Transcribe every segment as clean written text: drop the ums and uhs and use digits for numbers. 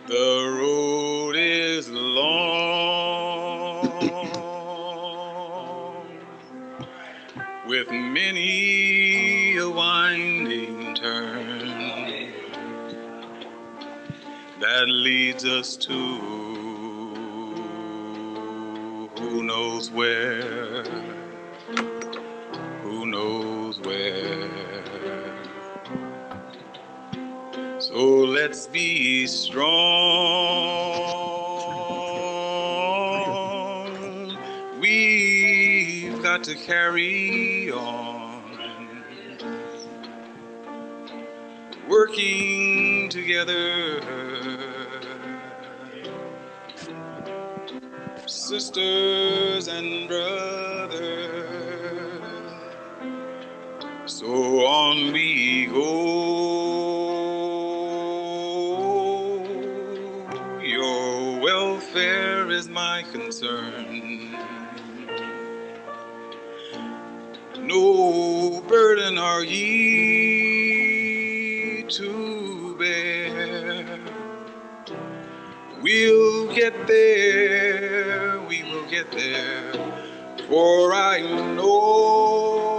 The road is long with many a winding turn that leads us to who knows where, who knows where. So let's be strong. We've got to carry on, working together, sisters and brothers. So on we go. Your welfare is my concern. No burden are ye to bear. We'll get there, we will get there, for I know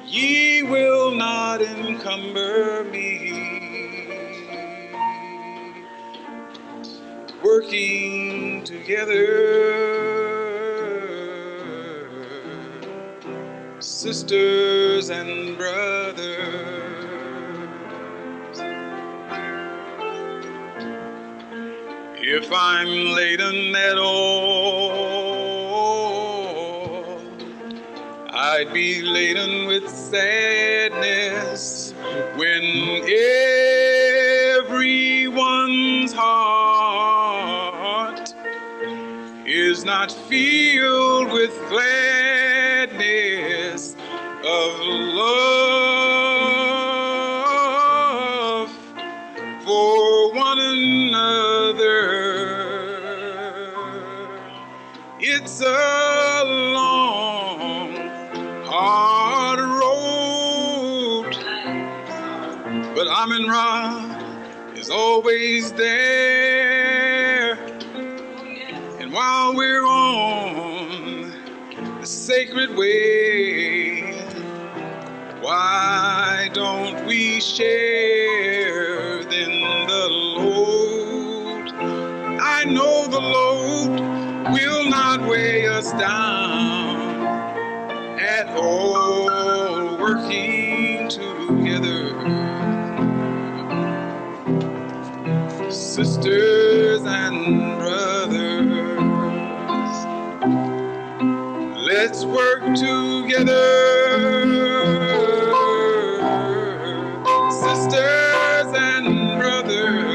ye will not encumber me. Working together, sisters and brothers. If I'm laden at all, I'd be laden with sadness when everyone's heart is not filled with gladness of love for one another. It's a long, hard road, but Amin-Ra is always there. And while we're on the sacred way, why don't we share then the load? I know the load will not weigh us down at all. Working together, sisters and brothers, let's work together, sisters and brothers.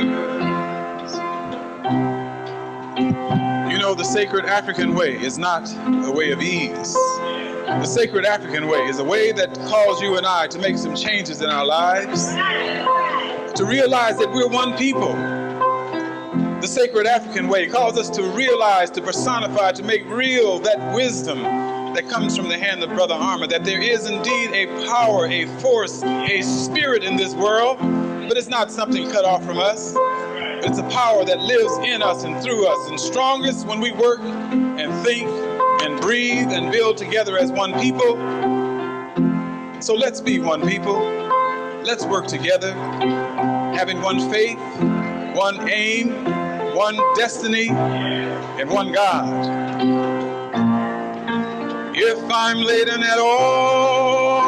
You know, the sacred African way is not a way of ease. The sacred African way is a way that calls you and I to make some changes in our lives, to realize that we're one people. The sacred African way calls us to realize, to personify, to make real that wisdom that comes from the hand of Brother Armour, that there is indeed a power, a force, a spirit in this world, but it's not something cut off from us. It's a power that lives in us and through us, and strongest when we work and think and breathe and build together as one people. So let's be one people. Let's work together, having one faith, one aim, one destiny, and one God. If I'm laden at all,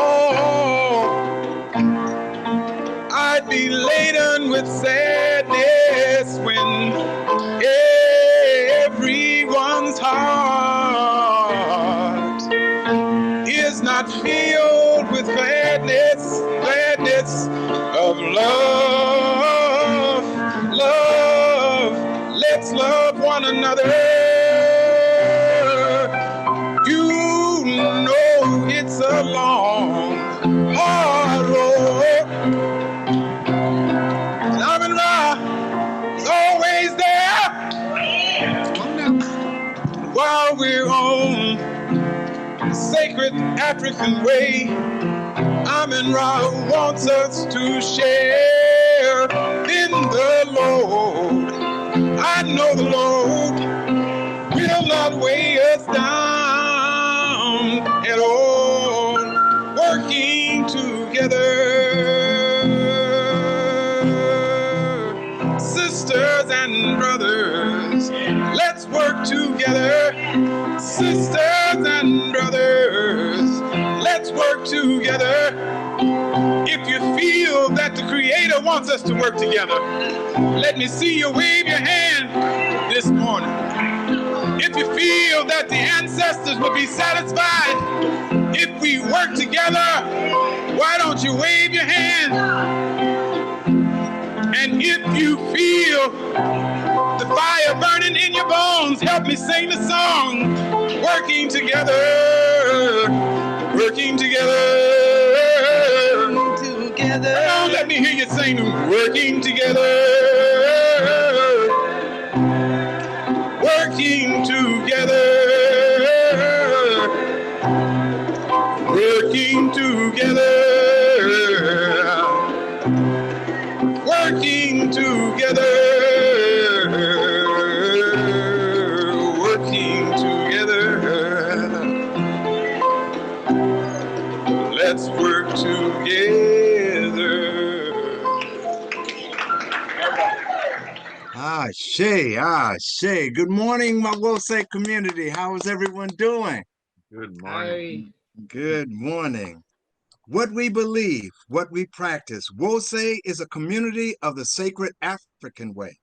I'd be laden with sadness when everyone's heart is not filled with gladness, gladness of love, love. Let's love one another. You know it's a long, hard road. Amin-Ra is always there. While we're on the sacred African way, Amin-Ra wants us to share the Lord. I know the Lord will not weigh us down at all. Working together, sisters and brothers, let's work together. Sisters and brothers, let's work together. If you feel that the Creator wants us to work together, let me see you wave your hand this morning. If you feel that the ancestors will be satisfied if we work together, why don't you wave your hand? And if you feel the fire burning in your bones, help me sing the song. Working together, working together. Come on, let me hear you sing. Working together, working together, working together, working together, working together. Let's work together. Shay. Good morning, my Mxolisi community. How is everyone doing? Good morning. Good morning. What we believe, what we practice. Mxolisi is a community of the sacred African way.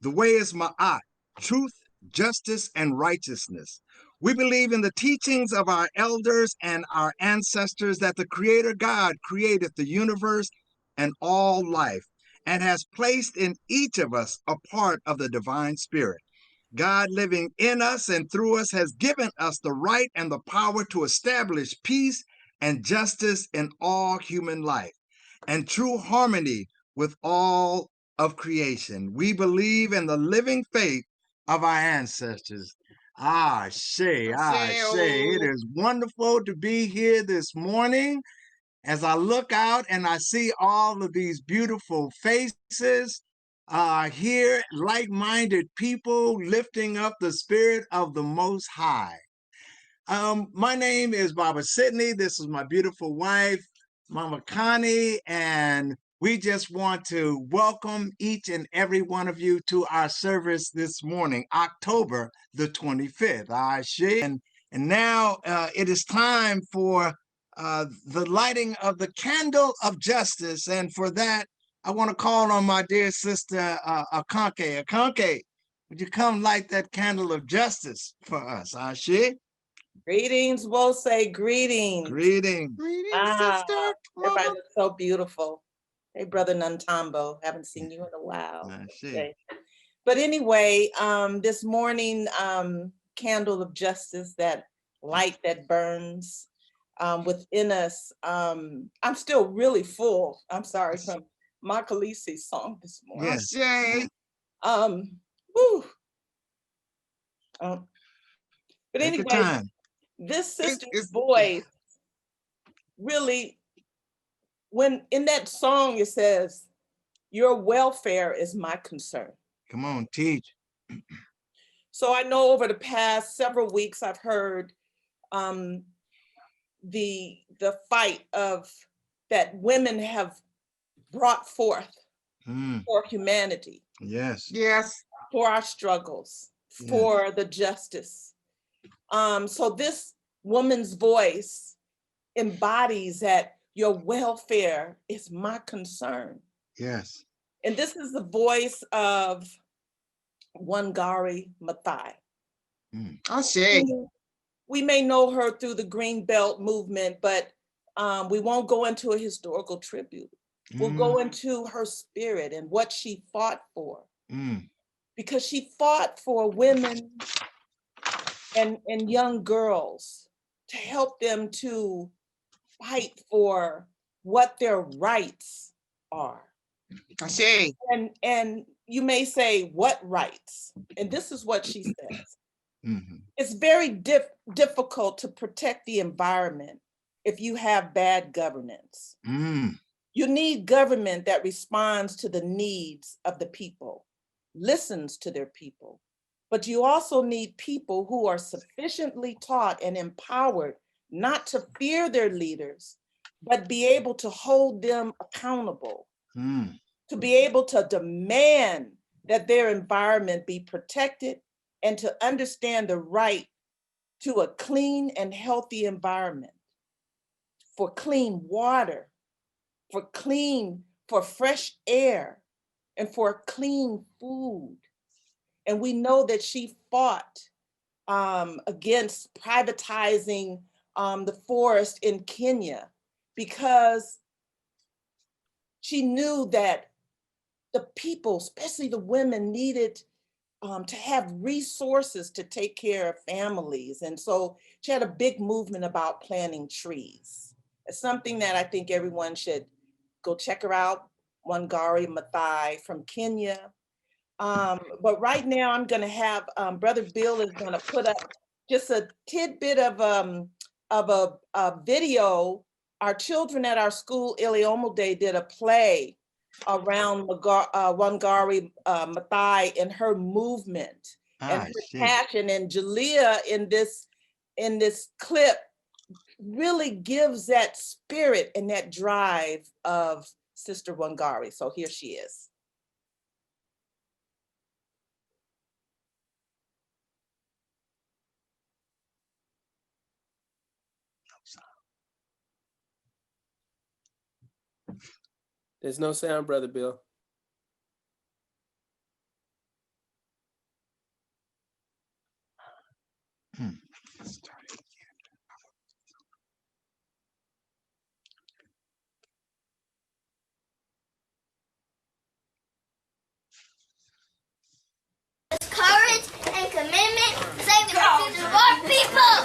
The way is Ma'at, truth, justice, and righteousness. We believe in the teachings of our elders and our ancestors that the Creator God created the universe and all life, and has placed in each of us a part of the divine spirit. God living in us and through us has given us the right and the power to establish peace and justice in all human life and true harmony with all of creation. We believe in the living faith of our ancestors. Shay, it is wonderful to be here this morning. As I look out and I see all of these beautiful faces here, like-minded people lifting up the spirit of the Most High. My name is Baba Sidney. This is my beautiful wife, Mama Connie, and we just want to welcome each and every one of you to our service this morning, October the 25th. And now it is time for the lighting of the candle of justice. And for that, I want to call on my dear sister, Akanke. Akanke, would you come light that candle of justice for us, Ashe? Greetings, Mxolisi, greetings. Greetings, sister. Everybody looks so beautiful. Hey, Brother Nantambo, haven't seen you in a while. Okay. But anyway, this morning, candle of justice, that light that burns within us. I'm still really full. I'm sorry, from Mxolisi's song this morning. Yes. But anyway, this sister's voice really, when in that song it says, your welfare is my concern. Come on, teach. So I know over the past several weeks I've heard the fight of that women have brought forth for humanity. Yes. For our struggles, for the justice. So this woman's voice embodies that your welfare is my concern. Yes. And this is the voice of Wangari Maathai. We may know her through the Green Belt movement, but we won't go into a historical tribute. We'll go into her spirit and what she fought for. Because she fought for women and young girls to help them to fight for what their rights are. And you may say, what rights? And this is what she says. It's very difficult to protect the environment if you have bad governance. You need government that responds to the needs of the people, listens to their people. But you also need people who are sufficiently taught and empowered not to fear their leaders, but be able to hold them accountable, to be able to demand that their environment be protected and to understand the right to a clean and healthy environment, for clean water, for fresh air, and for clean food. And we know that she fought against privatizing the forest in Kenya because she knew that the people, especially the women, needed to have resources to take care of families. And so she had a big movement about planting trees. It's something that I think everyone should go check her out, Wangari Maathai from Kenya. But right now I'm gonna have, Brother Bill is gonna put up just a tidbit of a video. Our children at our school, Iliomel Day, did a play around Wangari Maathai and her movement and her passion. And Jalea in this clip really gives that spirit and that drive of Sister Wangari. So here she is. There's no sound, Brother Bill. Courage and commitment to save the future of our people.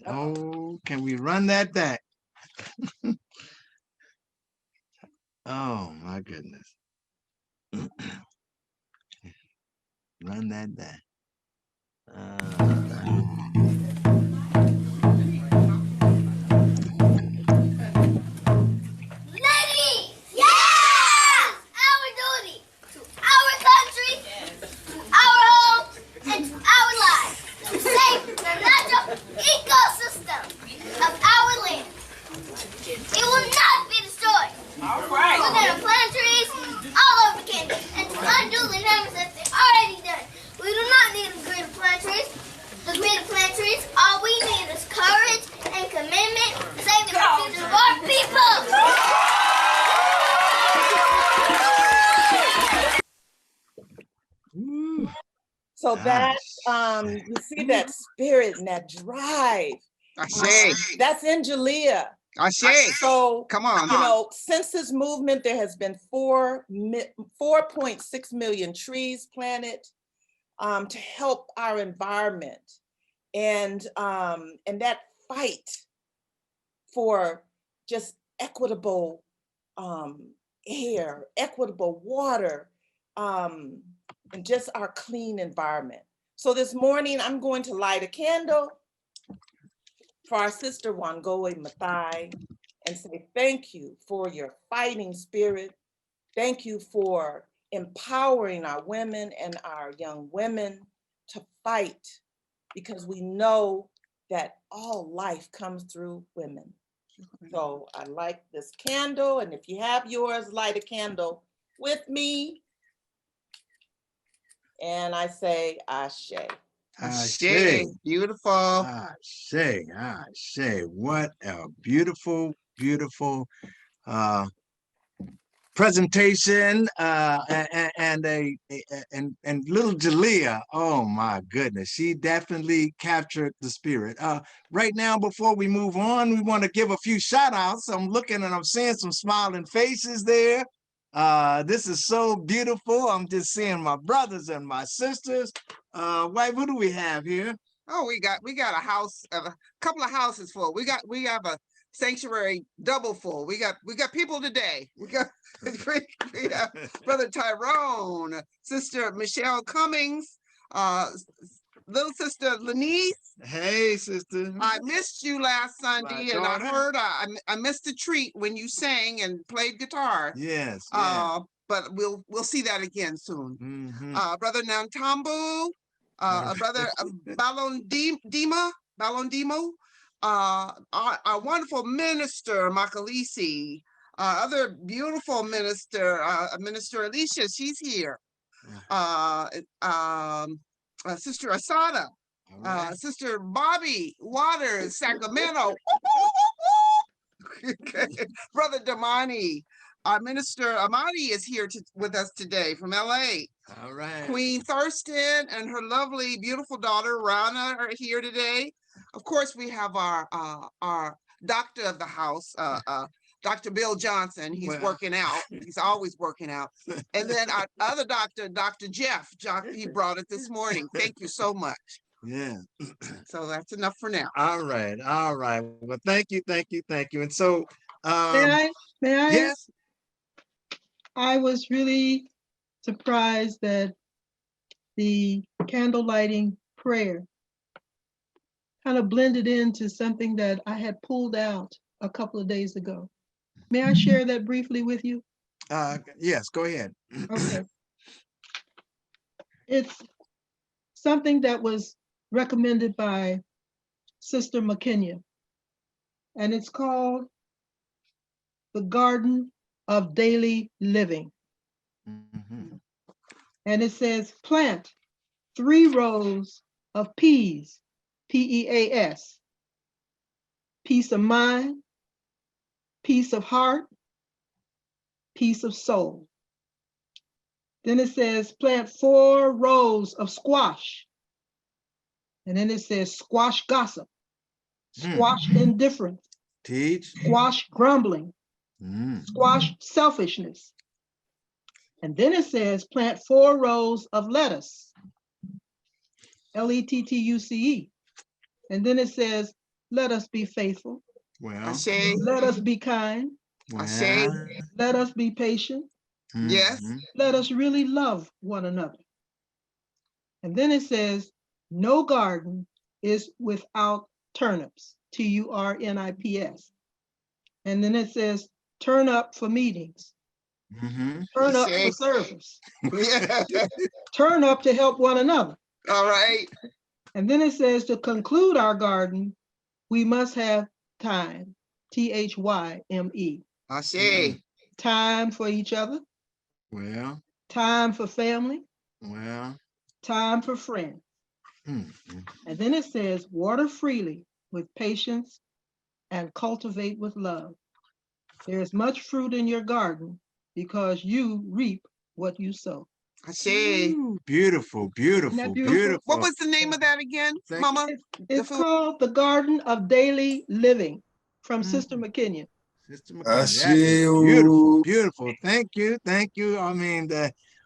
Oh, can we run that back? Oh my goodness. Run that back. Ladies, yes! Our duty to our country, to our home, and to our lives to save the natural ecosystem of our land. It will not be destroyed. All right. We're going to plant trees all over Kenya and to undo the damage that they already done. We do not need a grid of plant trees. The grid of plant trees, all we need is courage and commitment to save the future of our people. So that, you see that spirit and that drive. I say. That's in Jalea. I say. So, Come on. you know, since this movement, there has been 4.6 million trees planted to help our environment. And that fight for just equitable air, equitable water, and just our clean environment. So this morning, I'm going to light a candle for our sister Wangari Maathai and say thank you for your fighting spirit. Thank you for empowering our women and our young women to fight, because we know that all life comes through women. So I light this candle, and if you have yours, light a candle with me. And I say, Ashe. Ashe. Beautiful. Ashe. What a beautiful, beautiful presentation, and little Jalea. Oh my goodness, she definitely captured the spirit. Right now, before we move on, we want to give a few shout outs. I'm looking and I'm seeing some smiling faces there. This is so beautiful. I'm just seeing my brothers and my sisters. Wife, who do we have here? Oh, we got a house of a couple of houses full. We have a sanctuary double full. We got people today. We have Brother Tyrone, Sister Michelle Cummings, little sister Lenise. Hey, sister. I missed you last Sunday, and I daughter. heard I missed a treat when you sang and played guitar. Yes. But we'll see that again soon. Brother Nantambu, brother Balondimo, our wonderful minister Mxolisi, other beautiful minister, Minister Alicia, she's here. Sister Asada, Sister Bobby Waters, Sacramento. Brother Damani, our minister Amani is here with us today from LA. All right. Queen Thurston and her lovely, beautiful daughter Rana are here today. Of course, we have our doctor of the house, Dr. Bill Johnson. He's working out. He's always working out. And then our other doctor, Dr. Jeff, he brought it this morning. Thank you so much. Yeah. So that's enough for now. All right. All right. Well, thank you. And so, May I? Yes. I was really surprised that the candle lighting prayer kind of blended into something that I had pulled out a couple of days ago. May I share that briefly with you? Yes, go ahead. Okay. It's something that was recommended by Sister McKenya, and it's called The Garden of Daily Living. And it says, plant 3 rows of peas, P-E-A-S, peace of mind, peace of heart, peace of soul. Then it says, plant 4 rows of squash. And then it says, squash gossip, squash indifference, Teach. squash grumbling, squash selfishness. And then it says, plant 4 rows of lettuce, L-E-T-T-U-C-E. And then it says, let us be faithful. Well, let us be kind. Let us be patient. Yes. Let us really love one another. And then it says, no garden is without turnips, T-U-R-N-I-P-S. And then it says, turn up for meetings. Turn up for service. Turn up to help one another. All right. And then it says, to conclude our garden, we must have time, T-H-Y-M-E. I see. Time for each other. Well. Time for family. Well. Time for friends. And then it says, water freely with patience and cultivate with love. There is much fruit in your garden because you reap what you sow. I see. Ooh, beautiful, beautiful, beautiful. What was the name of that again, Mama? It's called The Garden of Daily Living from Sister McKenya. Sister McKenya, that is beautiful, beautiful. Thank you, thank you. I mean,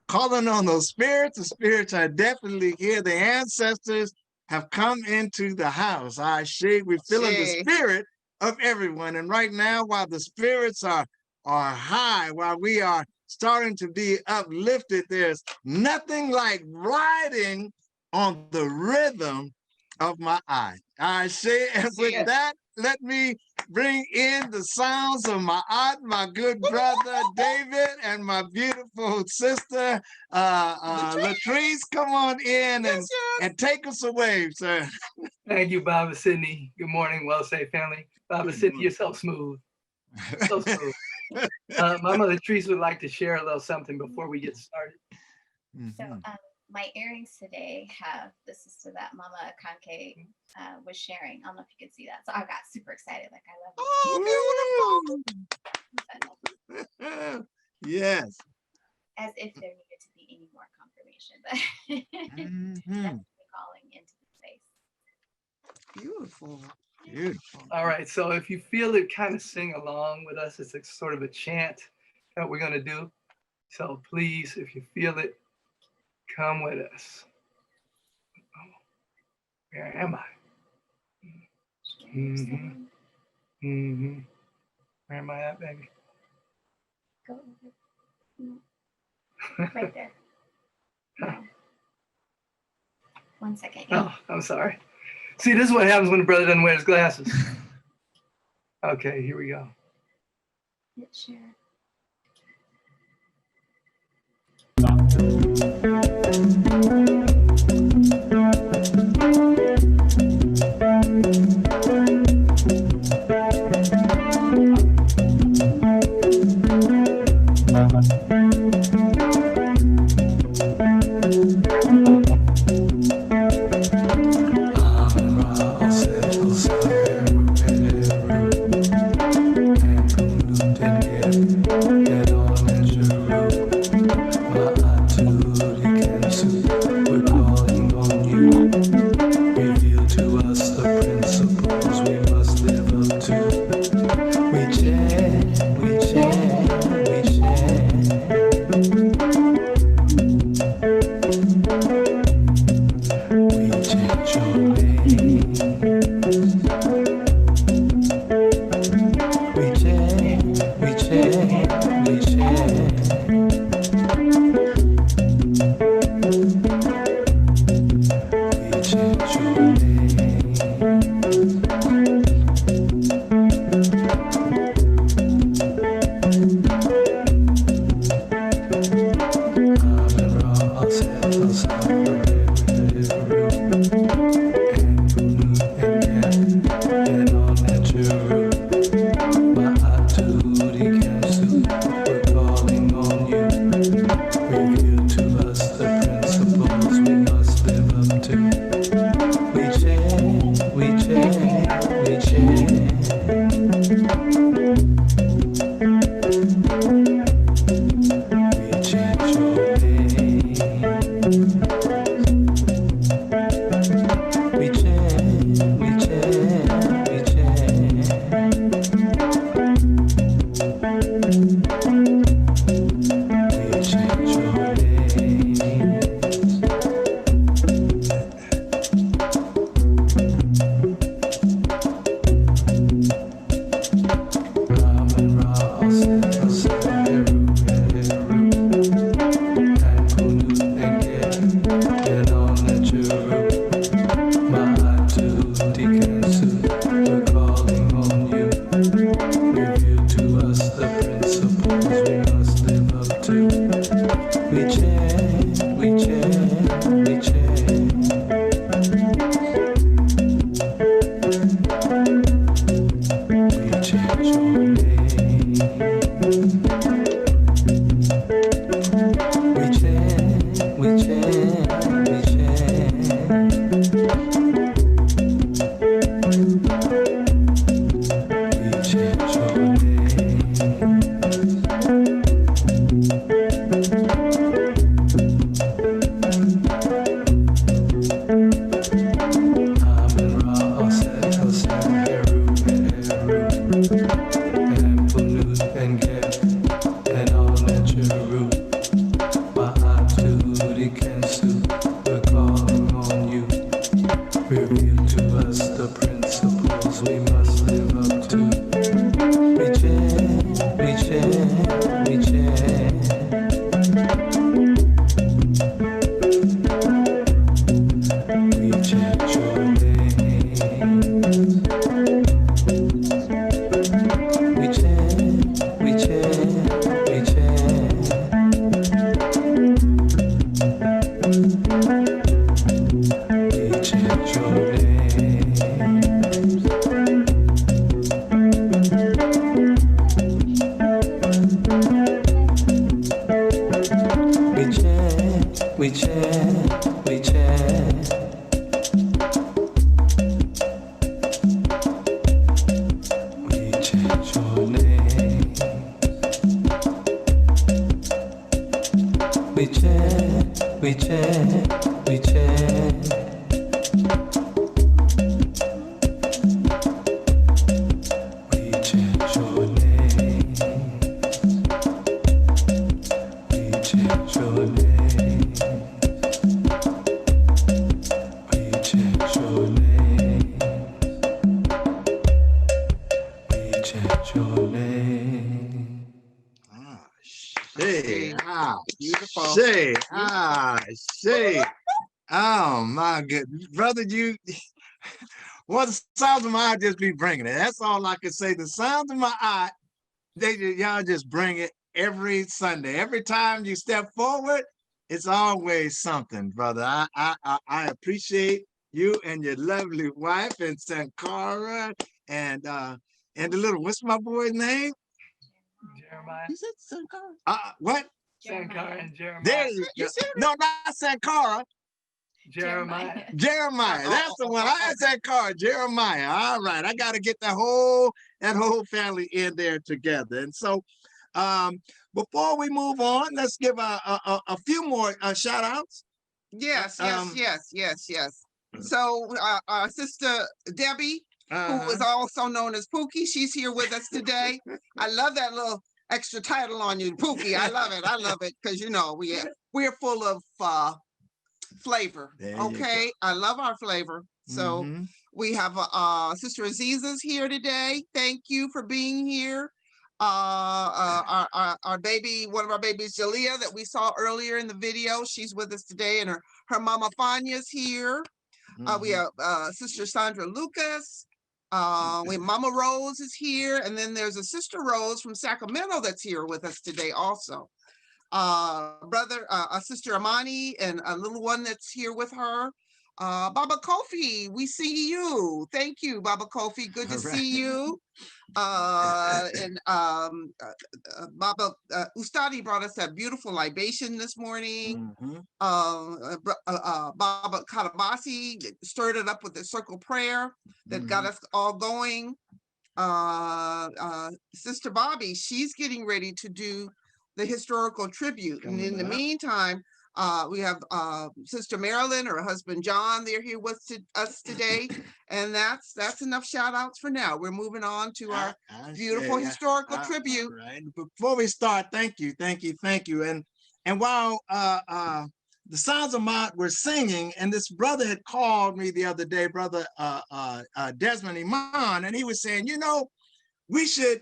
calling on those spirits, the spirits are definitely here. The ancestors have come into the house. We're feeling the spirit of everyone. And right now, while the spirits are high, while we are starting to be uplifted, there's nothing like riding on the rhythm of my eye. And with that, let me bring in the sounds of my aunt, my good brother David, and my beautiful sister Latrice. Come on in and take us away, sir. Thank you, Baba Sydney. Good morning, Well Saved family. Baba Sydney, you're so smooth. So smooth. My mother Latrice would like to share a little something before we get started. So my earrings today have the sister that Mama Akanke was sharing. I don't know if you can see that. So I got super excited. Like, I love it. Oh, yes. As if there needed to be any more confirmation, but definitely calling into the space. Beautiful. Beautiful. All right. So if you feel it, kind of sing along with us. It's a sort of a chant that we're going to do. So please, if you feel it, come with us. Where am I? Where am I at, baby? Go right there. 1 second. Oh, I'm sorry. See, this is what happens when a brother doesn't wear his glasses. Okay, here we go. Hit share. Say, Oh my goodness, brother, well, the sounds of my eye just be bringing it. That's all I can say. The sounds of my eye, y'all just bring it every Sunday. Every time you step forward, it's always something, brother. I appreciate you and your lovely wife and Sankara and the little, what's my boy's name? Jeremiah. You said Sankara? What? Sankara and Jeremiah. There you go. No, not Sankara. Jeremiah. Jeremiah. That's the one. I said Sankara. Jeremiah. All right. I got to get that whole family in there together. And so before we move on, let's give a few more shout outs. Yes. So Sister Debbie, who is also known as Pookie, she's here with us today. I love that little extra title on you, Pookie. I love it because we're full of flavor. Okay, I love our flavor. So we have Sister Aziza's here today. Thank you for being here. Our baby, one of our babies, Jalea, that we saw earlier in the video, she's with us today, and her mama Fanya's here. We have Sister Sandra Lucas. We have Mama Rose is here, and then there's a Sister Rose from Sacramento that's here with us today also. Sister Amani, and a little one that's here with her. Baba Kofi, we see you. Thank you, Baba Kofi. Good to see you. Baba Ustadi brought us that beautiful libation this morning. Baba Katabasi stirred it up with the circle prayer that got us all going. Sister Bobby, she's getting ready to do the historical tribute. And in the meantime, we have Sister Marilyn, her husband John, they're here with us today. And that's enough shout outs for now. We're moving on to our beautiful historical tribute. Right. Before we start, thank you. And while the Sounds of Mott were singing, and this brother had called me the other day, brother Desmond Iman, and he was saying, we should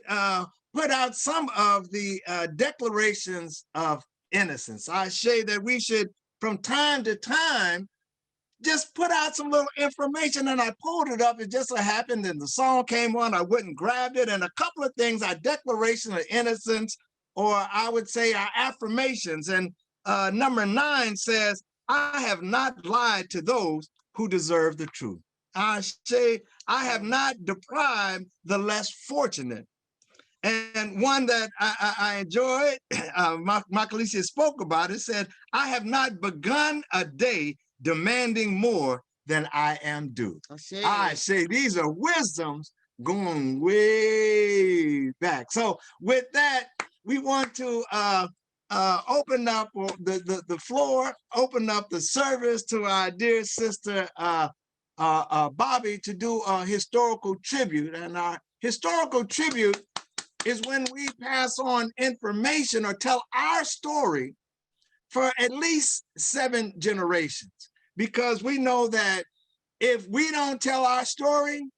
put out some of the declarations of innocence. I say that we should, from time to time, just put out some little information, and I pulled it up. It just so happened, and the song came on. I went and grabbed it, and a couple of things, our declaration of innocence, or I would say our affirmations. And number 9 says, I have not lied to those who deserve the truth. I say, I have not deprived the less fortunate. And one that I enjoyed, Mxolisi spoke about it, said, I have not begun a day demanding more than I am due. I say these are wisdoms going way back. So with that, we want to open up the floor, open up the service to our dear sister Bobby to do a historical tribute. And our historical tribute is when we pass on information or tell our story for at least 7 generations, because we know that if we don't tell our story,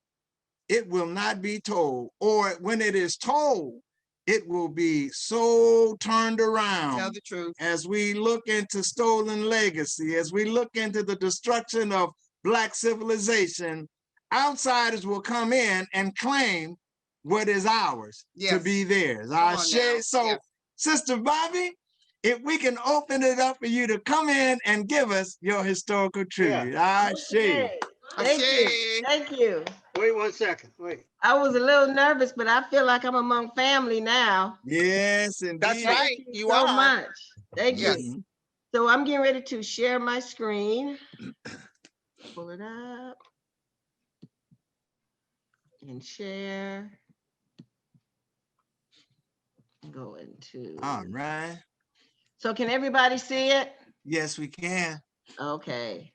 it will not be told, or when it is told, it will be so turned around. Tell the truth. As we look into stolen legacy, as we look into the destruction of Black civilization, outsiders will come in and claim what is ours to be theirs. Sister Bobby, if we can open it up for you to come in and give us your historical tribute. Thank you. Wait 1 second. Wait. I was a little nervous, but I feel like I'm among family now. Yes, indeed. That's right. Thank you so much. Thank you. So I'm getting ready to share my screen. Pull it up and share. Go into. All right. So can everybody see it? Yes, we can. Okay.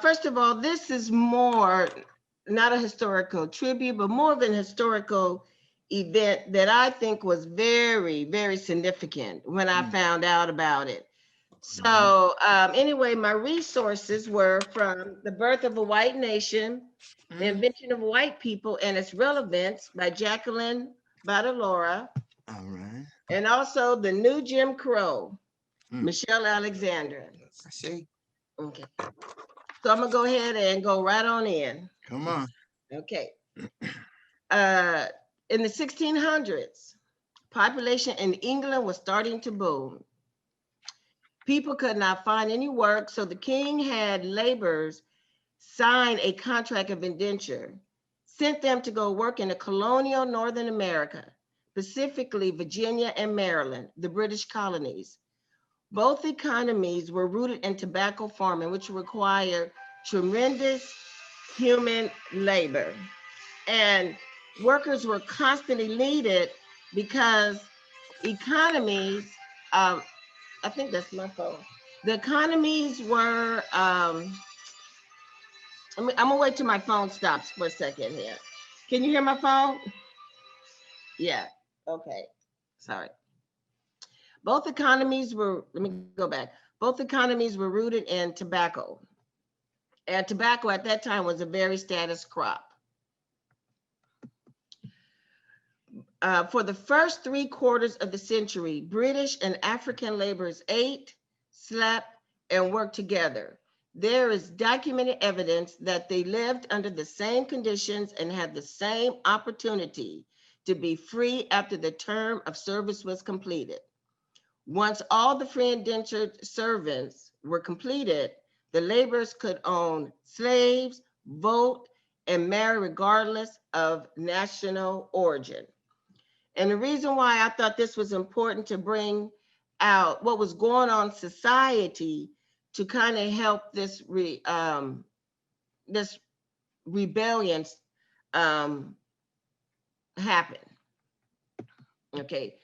First of all, this is more, not a historical tribute, but more of an historical event that I think was very, very significant when I found out about it. So anyway, my resources were from The Birth of a White Nation, The Invention of White People and Its Relevance by Jacqueline Badalora. All right. And also The New Jim Crow, Michelle Alexandra. I see. Okay. So I'm gonna go ahead and go right on in. Come on. Okay. In the 1600s, population in England was starting to boom. People could not find any work, so the king had laborers sign a contract of indenture, sent them to go work in the colonial Northern America, specifically Virginia and Maryland, the British colonies. Both economies were rooted in tobacco farming, which required tremendous human labor. And workers were constantly needed because economies, I think that's my phone. The economies were, I'm gonna wait till my phone stops for a second here. Can you hear my phone? Yeah, okay, sorry. Both economies were, let me go back. Both economies were rooted in tobacco. And tobacco at that time was a very status crop. For the first 3/4 of the century, British and African laborers ate, slept, and worked together. There is documented evidence that they lived under the same conditions and had the same opportunity to be free after the term of service was completed. Once all the free indentured servants were completed, the laborers could own slaves, vote, and marry regardless of national origin. And the reason why I thought this was important to bring out what was going on in society to kind of help this this rebellion happen. Okay,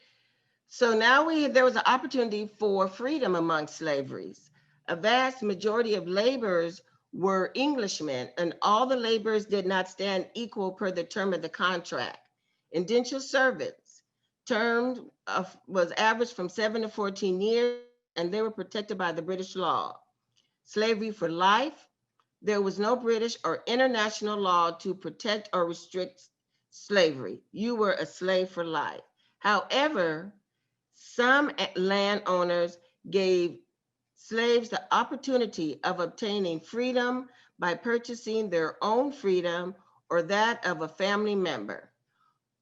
so now there was an opportunity for freedom among slaveries. A vast majority of laborers were Englishmen, and all the laborers did not stand equal per the term of the contract. Indentured servants term was averaged from 7 to 14 years, and they were protected by the British law. Slavery for life, there was no British or international law to protect or restrict slavery. You were a slave for life. However, some landowners gave slaves the opportunity of obtaining freedom by purchasing their own freedom or that of a family member.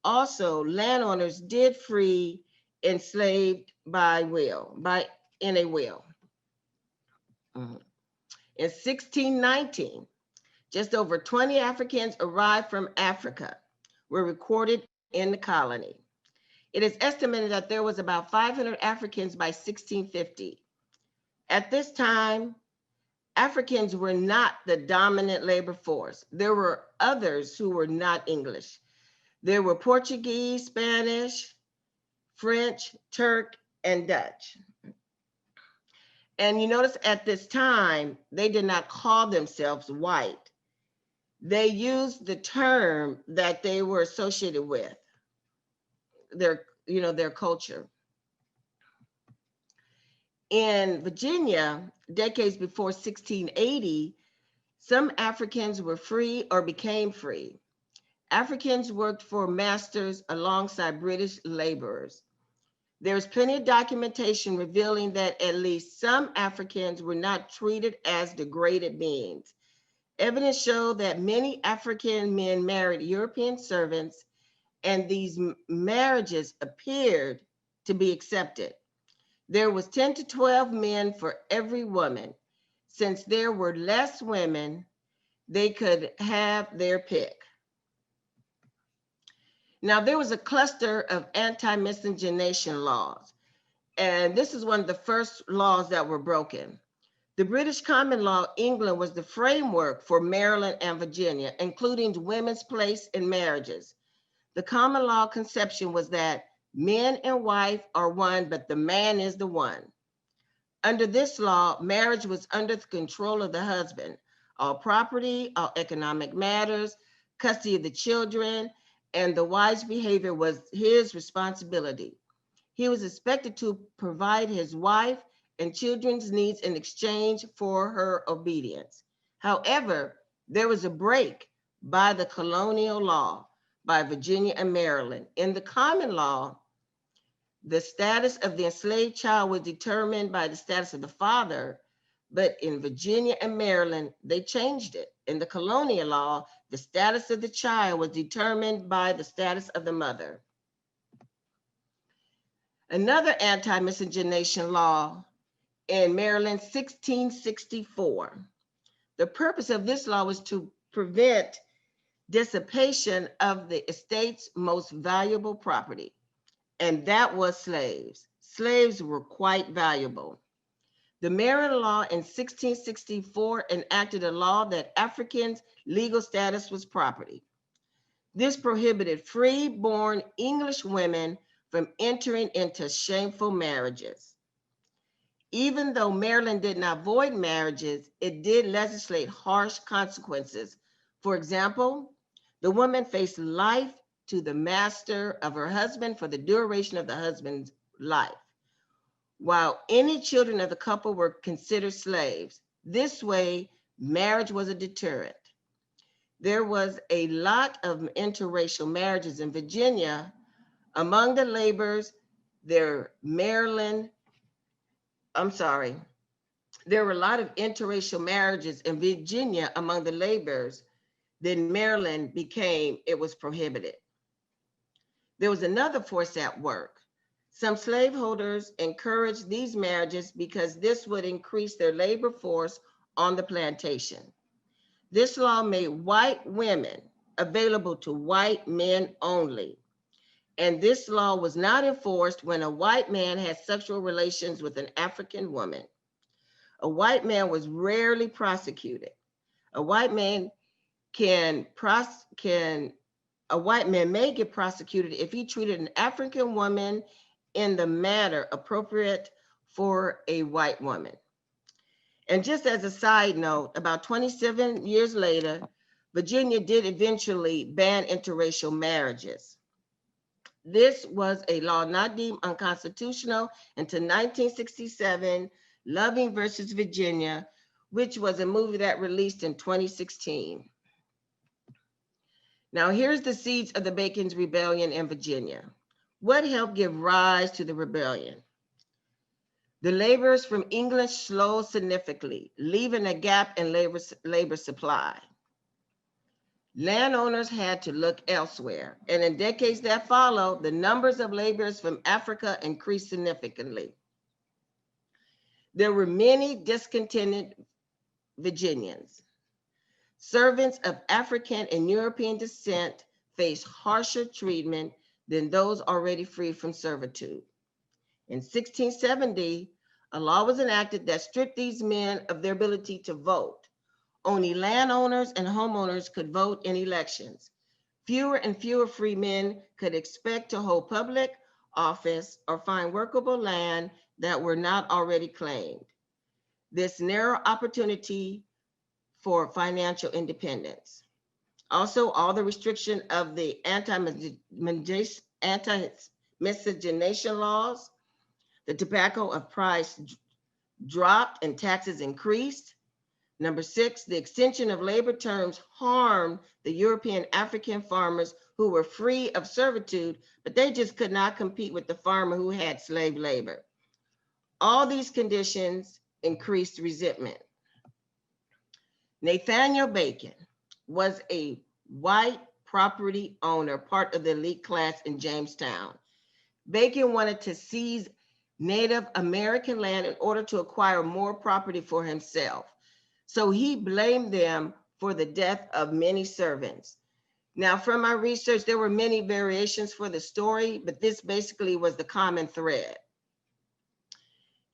Also, landowners did free enslaved by will, in a will. In 1619, just over 20 Africans arrived from Africa, were recorded in the colony. It is estimated that there was about 500 Africans by 1650. At this time, Africans were not the dominant labor force. There were others who were not English. There were Portuguese, Spanish, French, Turk, and Dutch. And you notice at this time, they did not call themselves white. They used the term that they were associated with, their culture. In Virginia, decades before 1680, some Africans were free or became free. Africans worked for masters alongside British laborers. There's plenty of documentation revealing that at least some Africans were not treated as degraded beings. Evidence showed that many African men married European servants, and these marriages appeared to be accepted. There was 10 to 12 men for every woman. Since there were less women, they could have their pick. Now, there was a cluster of anti-miscegenation laws, and this is one of the first laws that were broken. The British common law, England, was the framework for Maryland and Virginia, including women's place in marriages. The common law conception was that men and wife are one, but the man is the one. Under this law, marriage was under the control of the husband. All property, all economic matters, custody of the children, and the wife's behavior was his responsibility. He was expected to provide his wife and children's needs in exchange for her obedience. However, there was a break by the colonial law by Virginia and Maryland. In the common law, the status of the enslaved child was determined by the status of the father, but in Virginia and Maryland, they changed it. In the colonial law, the status of the child was determined by the status of the mother. Another anti-miscegenation law in Maryland, 1664. The purpose of this law was to prevent dissipation of the estate's most valuable property, and that was slaves. Slaves were quite valuable. The Maryland law in 1664 enacted a law that Africans' legal status was property. This prohibited free-born English women from entering into shameful marriages. Even though Maryland did not void marriages, it did legislate harsh consequences. For example, the woman faced life to the master of her husband for the duration of the husband's life, while any children of the couple were considered slaves. This way, marriage was a deterrent. There was a lot of interracial marriages in Virginia. Among the laborers, there were a lot of interracial marriages in Virginia among the laborers. Then Maryland it was prohibited. There was another force at work. Some slaveholders encouraged these marriages because this would increase their labor force on the plantation. This law made white women available to white men only. And this law was not enforced when a white man had sexual relations with an African woman. A white man was rarely prosecuted. A white man may get prosecuted if he treated an African woman in the manner appropriate for a white woman. And just as a side note, about 27 years later, Virginia did eventually ban interracial marriages. This was a law not deemed unconstitutional until 1967, Loving versus Virginia, which was a movie that released in 2016. Now here's the seeds of the Bacon's Rebellion in Virginia. What helped give rise to the rebellion? The laborers from England slowed significantly, leaving a gap in labor supply. Landowners had to look elsewhere, and in decades that followed, the numbers of laborers from Africa increased significantly. There were many discontented Virginians. Servants of African and European descent faced harsher treatment than those already freed from servitude. In 1670, a law was enacted that stripped these men of their ability to vote. Only landowners and homeowners could vote in elections. Fewer and fewer free men could expect to hold public office or find workable land that were not already claimed. This narrow opportunity for financial independence. Also, all the restriction of the anti-miscegenation laws, the tobacco of price dropped and taxes increased. Number 6, the extension of labor terms harmed the European African farmers who were free of servitude, but they just could not compete with the farmer who had slave labor. All these conditions increased resentment. Nathaniel Bacon was a white property owner, part of the elite class in Jamestown. Bacon wanted to seize Native American land in order to acquire more property for himself. So he blamed them for the death of many servants. Now, from my research, there were many variations for the story, but this basically was the common thread.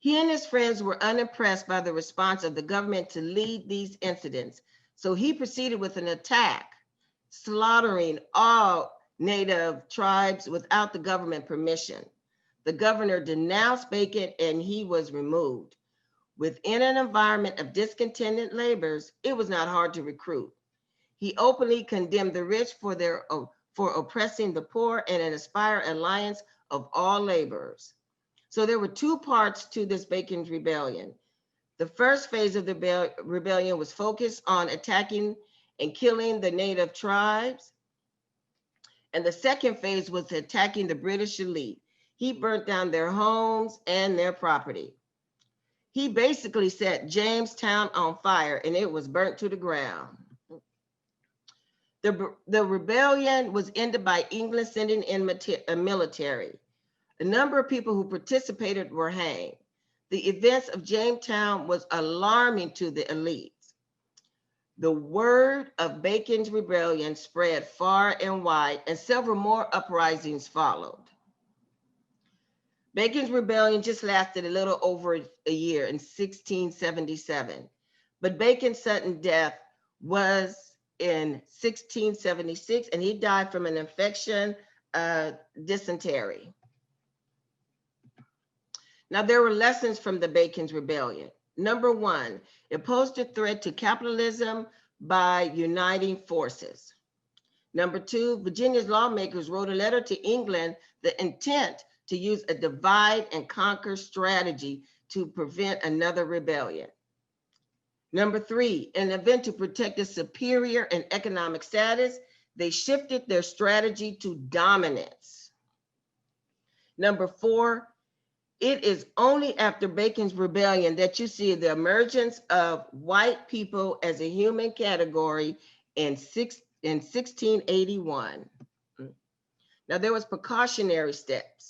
He and his friends were unimpressed by the response of the government to lead these incidents. So he proceeded with an attack, slaughtering all Native tribes without the government permission. The governor denounced Bacon and he was removed. Within an environment of discontented laborers, it was not hard to recruit. He openly condemned the rich for oppressing the poor and an aspire alliance of all laborers. So there were two parts to this Bacon's Rebellion. The first phase of the rebellion was focused on attacking and killing the Native tribes. And the second phase was attacking the British elite. He burnt down their homes and their property. He basically set Jamestown on fire and it was burnt to the ground. The rebellion was ended by England sending in a military. A number of people who participated were hanged. The events of Jamestown was alarming to the elites. The word of Bacon's rebellion spread far and wide, and several more uprisings followed. Bacon's rebellion just lasted a little over a year in 1677, but Bacon's sudden death was in 1676, and he died from an infection, dysentery. Now, there were lessons from the Bacon's rebellion. Number one, it posed a threat to capitalism by uniting forces. Number two, Virginia's lawmakers wrote a letter to England, the intent to use a divide and conquer strategy to prevent another rebellion. Number three, in an event to protect a superior and economic status, they shifted their strategy to dominance. Number four, it is only after Bacon's rebellion that you see the emergence of white people as a human category in 1681. Now, there was precautionary steps.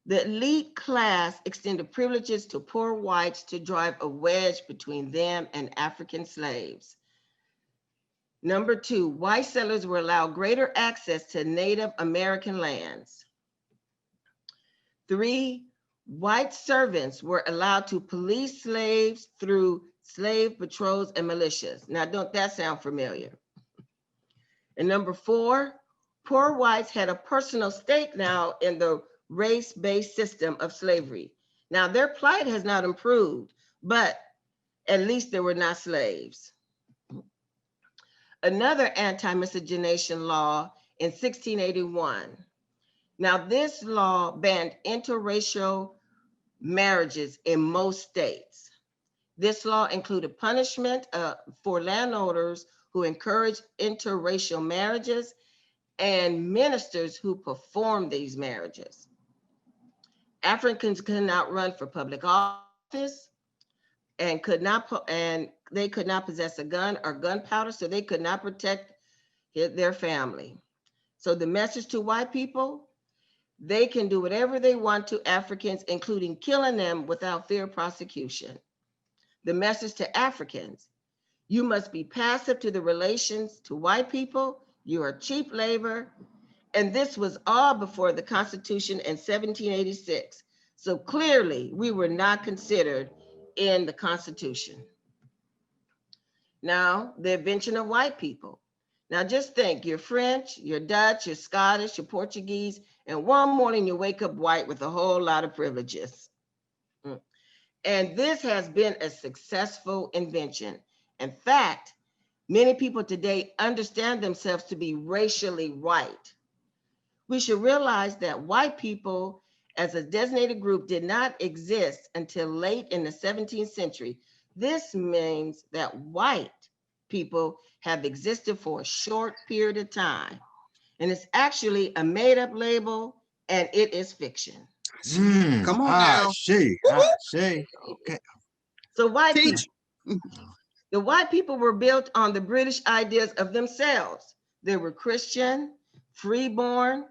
The elite class extended privileges to poor whites to drive a wedge between them and African slaves. Number two, white settlers were allowed greater access to Native American lands. Three, white servants were allowed to police slaves through slave patrols and militias. Now, don't that sound familiar? And number four, poor whites had a personal stake now in the race-based system of slavery. Now, their plight has not improved, but at least they were not slaves. Another anti-miscegenation law in 1681. Now, this law banned interracial marriages in most states. This law included punishment for landowners who encouraged interracial marriages and ministers who performed these marriages. Africans could not run for public office and they could not possess a gun or gunpowder, so they could not protect their family. So the message to white people, they can do whatever they want to Africans, including killing them without fear of prosecution. The message to Africans, you must be passive to the relations to white people. You are cheap labor. And this was all before the Constitution in 1786. So clearly we were not considered in the Constitution. Now, the invention of white people. Now just think, you're French, you're Dutch, you're Scottish, you're Portuguese, and one morning you wake up white with a whole lot of privileges. And this has been a successful invention. In fact, many people today understand themselves to be racially white. We should realize that white people as a designated group did not exist until late in the 17th century. This means that white people have existed for a short period of time. And it's actually a made-up label, and it is fiction. Come on now. Okay. So white people, the white people were built on the British ideas of themselves. They were Christian, freeborn,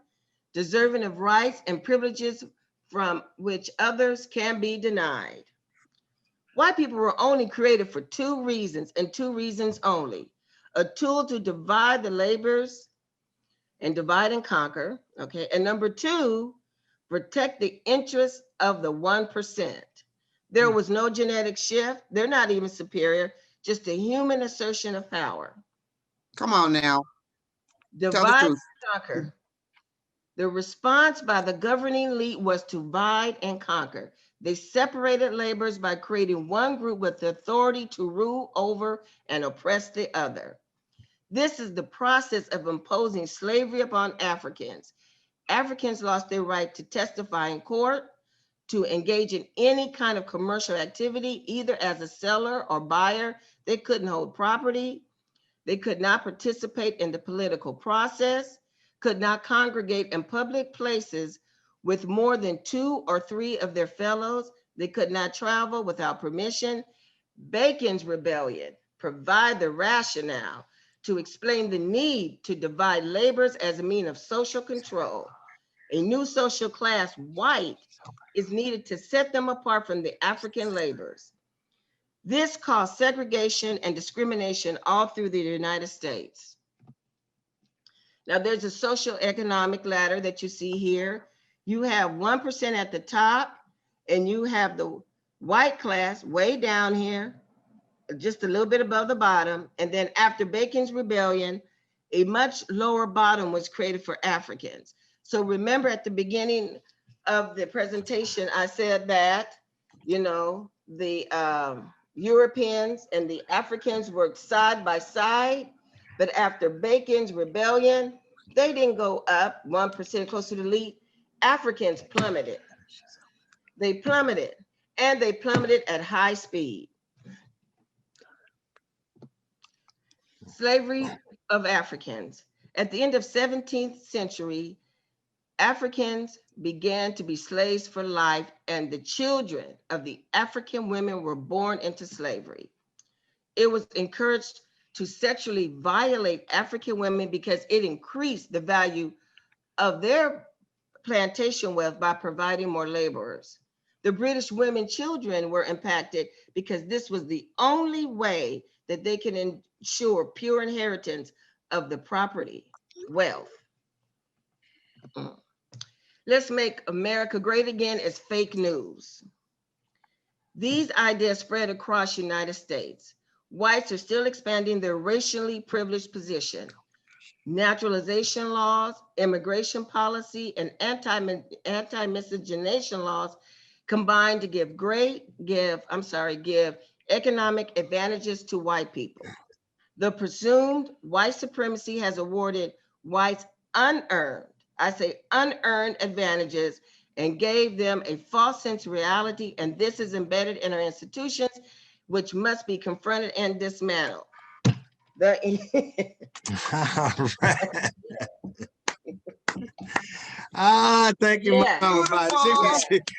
deserving of rights and privileges from which others can be denied. White people were only created for two reasons, and two reasons only: a tool to divide the laborers and divide and conquer, okay? And number two, protect the interests of the 1%. There was no genetic shift. They're not even superior, just a human assertion of power. Come on now. Divide and conquer. The response by the governing elite was to divide and conquer. They separated laborers by creating one group with the authority to rule over and oppress the other. This is the process of imposing slavery upon Africans. Africans lost their right to testify in court, to engage in any kind of commercial activity, either as a seller or buyer. They couldn't hold property. They could not participate in the political process, could not congregate in public places with more than 2 or 3 of their fellows. They could not travel without permission. Bacon's rebellion provide the rationale to explain the need to divide labors as a means of social control. A new social class, white, is needed to set them apart from the African laborers. This caused segregation and discrimination all through the United States. Now there's a social economic ladder that you see here. You have 1% at the top, and you have the white class way down here, just a little bit above the bottom. And then after Bacon's rebellion, a much lower bottom was created for Africans. So remember at the beginning of the presentation, I said that, you know, the Europeans and the Africans worked side by side, but after Bacon's rebellion, they didn't go up 1% close to the elite. Africans plummeted. They plummeted, and they plummeted at high speed. Slavery of Africans. At the end of 17th century, Africans began to be slaves for life, and the children of the African women were born into slavery. It was encouraged to sexually violate African women because it increased the value of their plantation wealth by providing more laborers. The British women children were impacted because this was the only way that they can ensure pure inheritance of the property wealth. Let's make America great again is fake news. These ideas spread across the United States. Whites are still expanding their racially privileged position. Naturalization laws, immigration policy, and anti-miscegenation laws combine to give economic advantages to white people. The presumed white supremacy has awarded whites unearned advantages and gave them a false sense of reality, and this is embedded in our institutions, which must be confronted and dismantled. All right. Thank you, Yeah. Mama.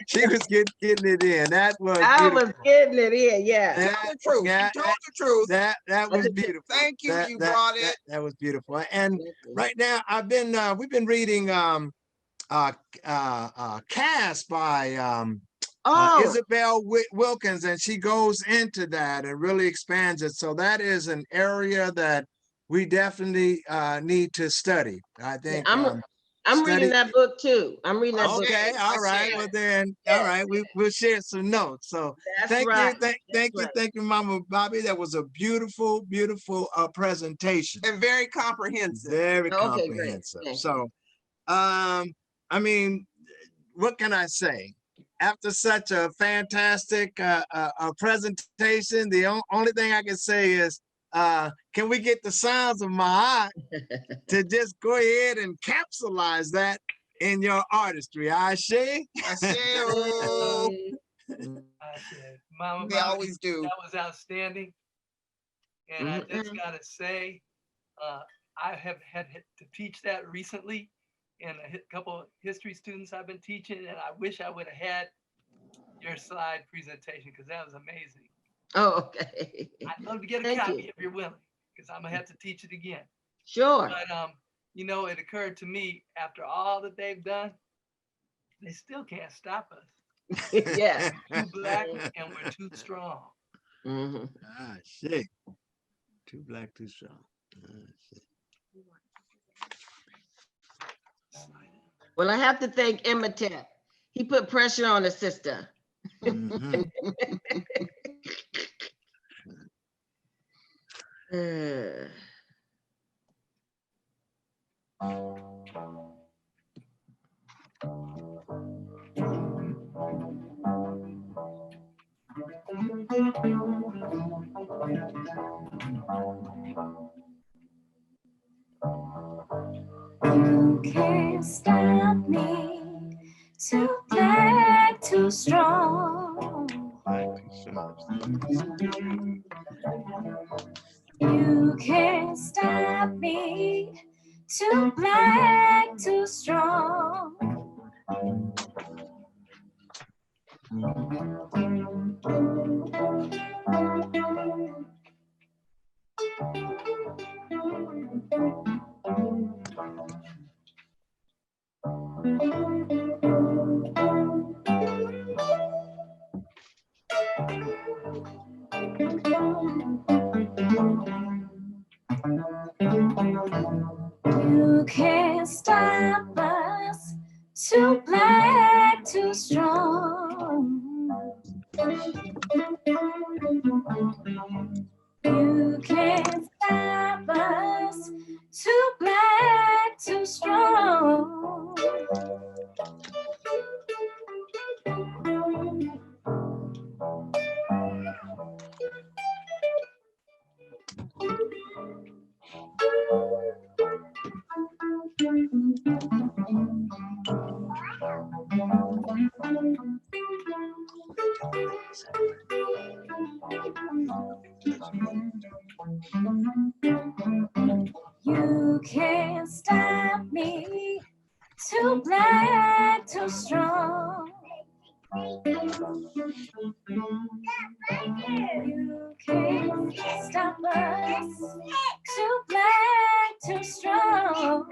She was getting it in. That was I beautiful. was getting it in, yeah. Tell the truth. You told the truth. That was beautiful. Thank you. You brought it. That was beautiful. And right now, we've been reading Cast by Isabel Wilkins, and she goes into that and really expands it. So that is an area that we definitely need to study. I think I'm reading that book too. I'm reading that book. Okay, all right. Well then, all right, we'll share some notes. So thank you, Mama Bobby. That was a beautiful, beautiful presentation. And very comprehensive. Very comprehensive. So I mean, what can I say? After such a fantastic presentation, the only thing I can say is, can we get the sounds of my to just go ahead and capsulize that in your artistry? Ashe? Mama, they always do. That was outstanding. And I just gotta say, I have had to teach that recently, and a couple of history students I've been teaching, and I wish I would have had your slide presentation because that was amazing. Oh, okay. I'd love to get a copy if you're willing, because I'm gonna have to teach it again. Sure. But you know, it occurred to me after all that they've done, they still can't stop us. Yeah. We're too black and we're too strong. Shit. Too black, too strong. Shit. Well, I have to thank Imhotep. He put pressure on the sister. You can't stop me. Too black, too strong. You can't stop me. Too black, too strong. You can't stop us, too black, too strong. You can't stop us, too black, too strong. You can't stop me, too black, too strong. You can't stop us, too black, too strong.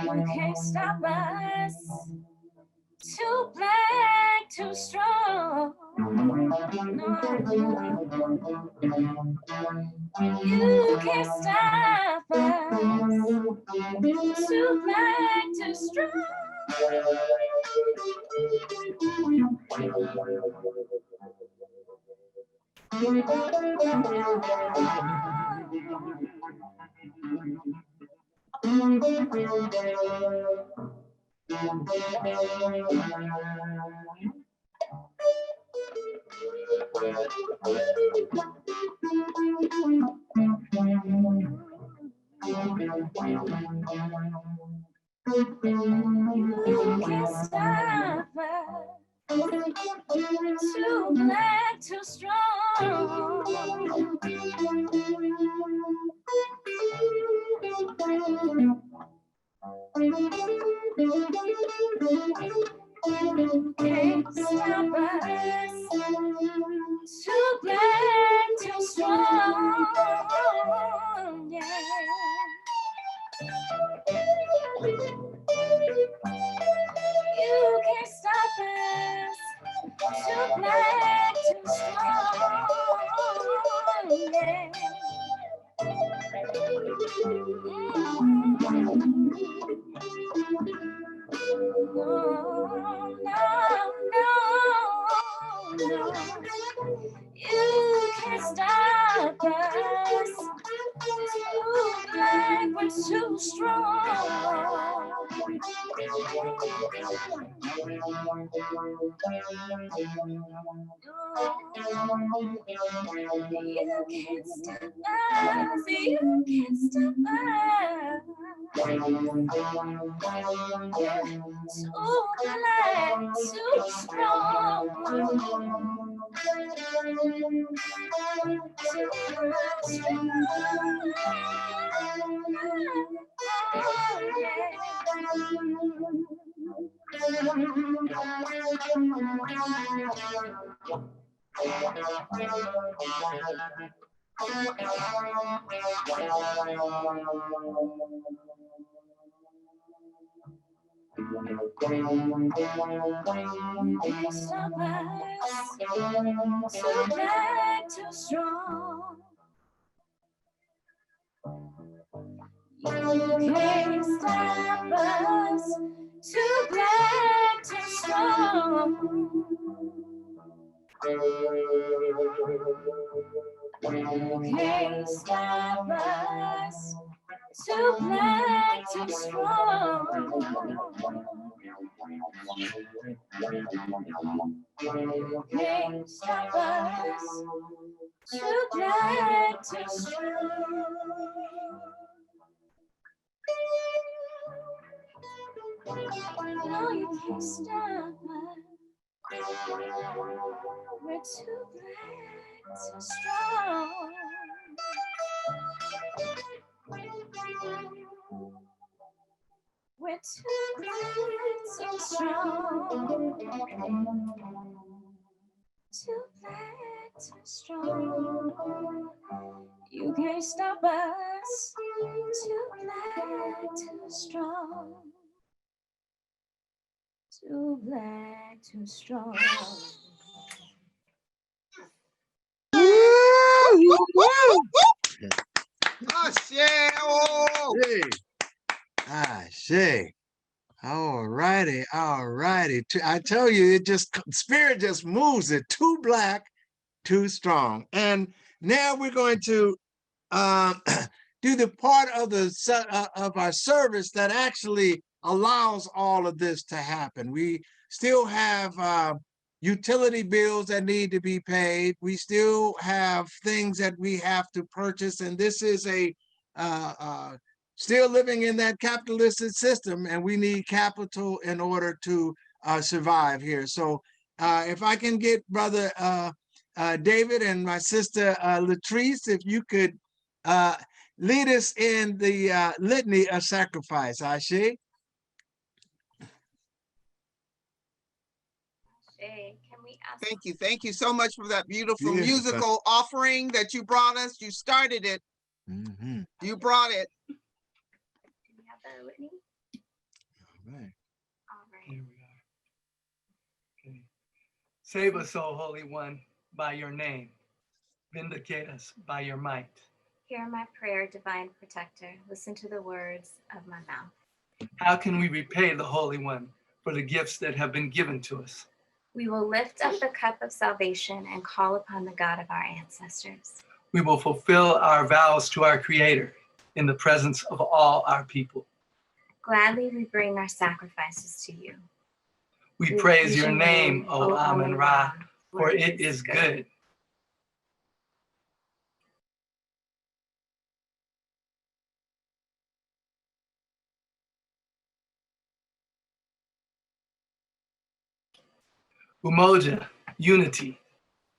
You can't stop us, too black, too strong. No. You can't stop us, too black, too strong. You can't stop us, too black, too strong. Can't stop us, too black, too strong. Yeah. You can't stop us, too black, too strong. Yeah. No, no. You can't stop us. Too black, we're too strong. You can't stop us. You can't stop us. Too black, too strong. Stop us, too black, too strong. You can't stop us, too black, too strong. You can't stop us, too black, too strong. Can't stop us, too glad to strong. No, you can't stop us. We're too glad to strong. We're too glad to strong. Too glad to strong. You can't stop us. Too glad to strong. Too glad to strong. Ashe. All righty, all righty. I tell you, it just, spirit just moves it. Too black, too strong. And now we're going to do the part of of our service that actually allows all of this to happen. We still have utility bills that need to be paid. We still have things that we have to purchase, and this is a still living in that capitalistic system, and we need capital in order to survive here. So if I can get Brother David and my sister Latrice, if you could lead us in the litany of sacrifice, Ashe. Thank you so much for that beautiful musical offering that you brought us. You started it. You brought it. Do we have the litany? All right. All right. Here we are. Okay. Save us, O Holy One, by your name. Vindicate us by your might. Hear my prayer, divine protector. Listen to the words of my mouth. How can we repay the Holy One for the gifts that have been given to us? We will lift up the cup of salvation and call upon the God of our ancestors. We will fulfill our vows to our Creator in the presence of all our people. Gladly we bring our sacrifices to you. We praise your name, O Amun-Ra, for it is good. Umoja, unity.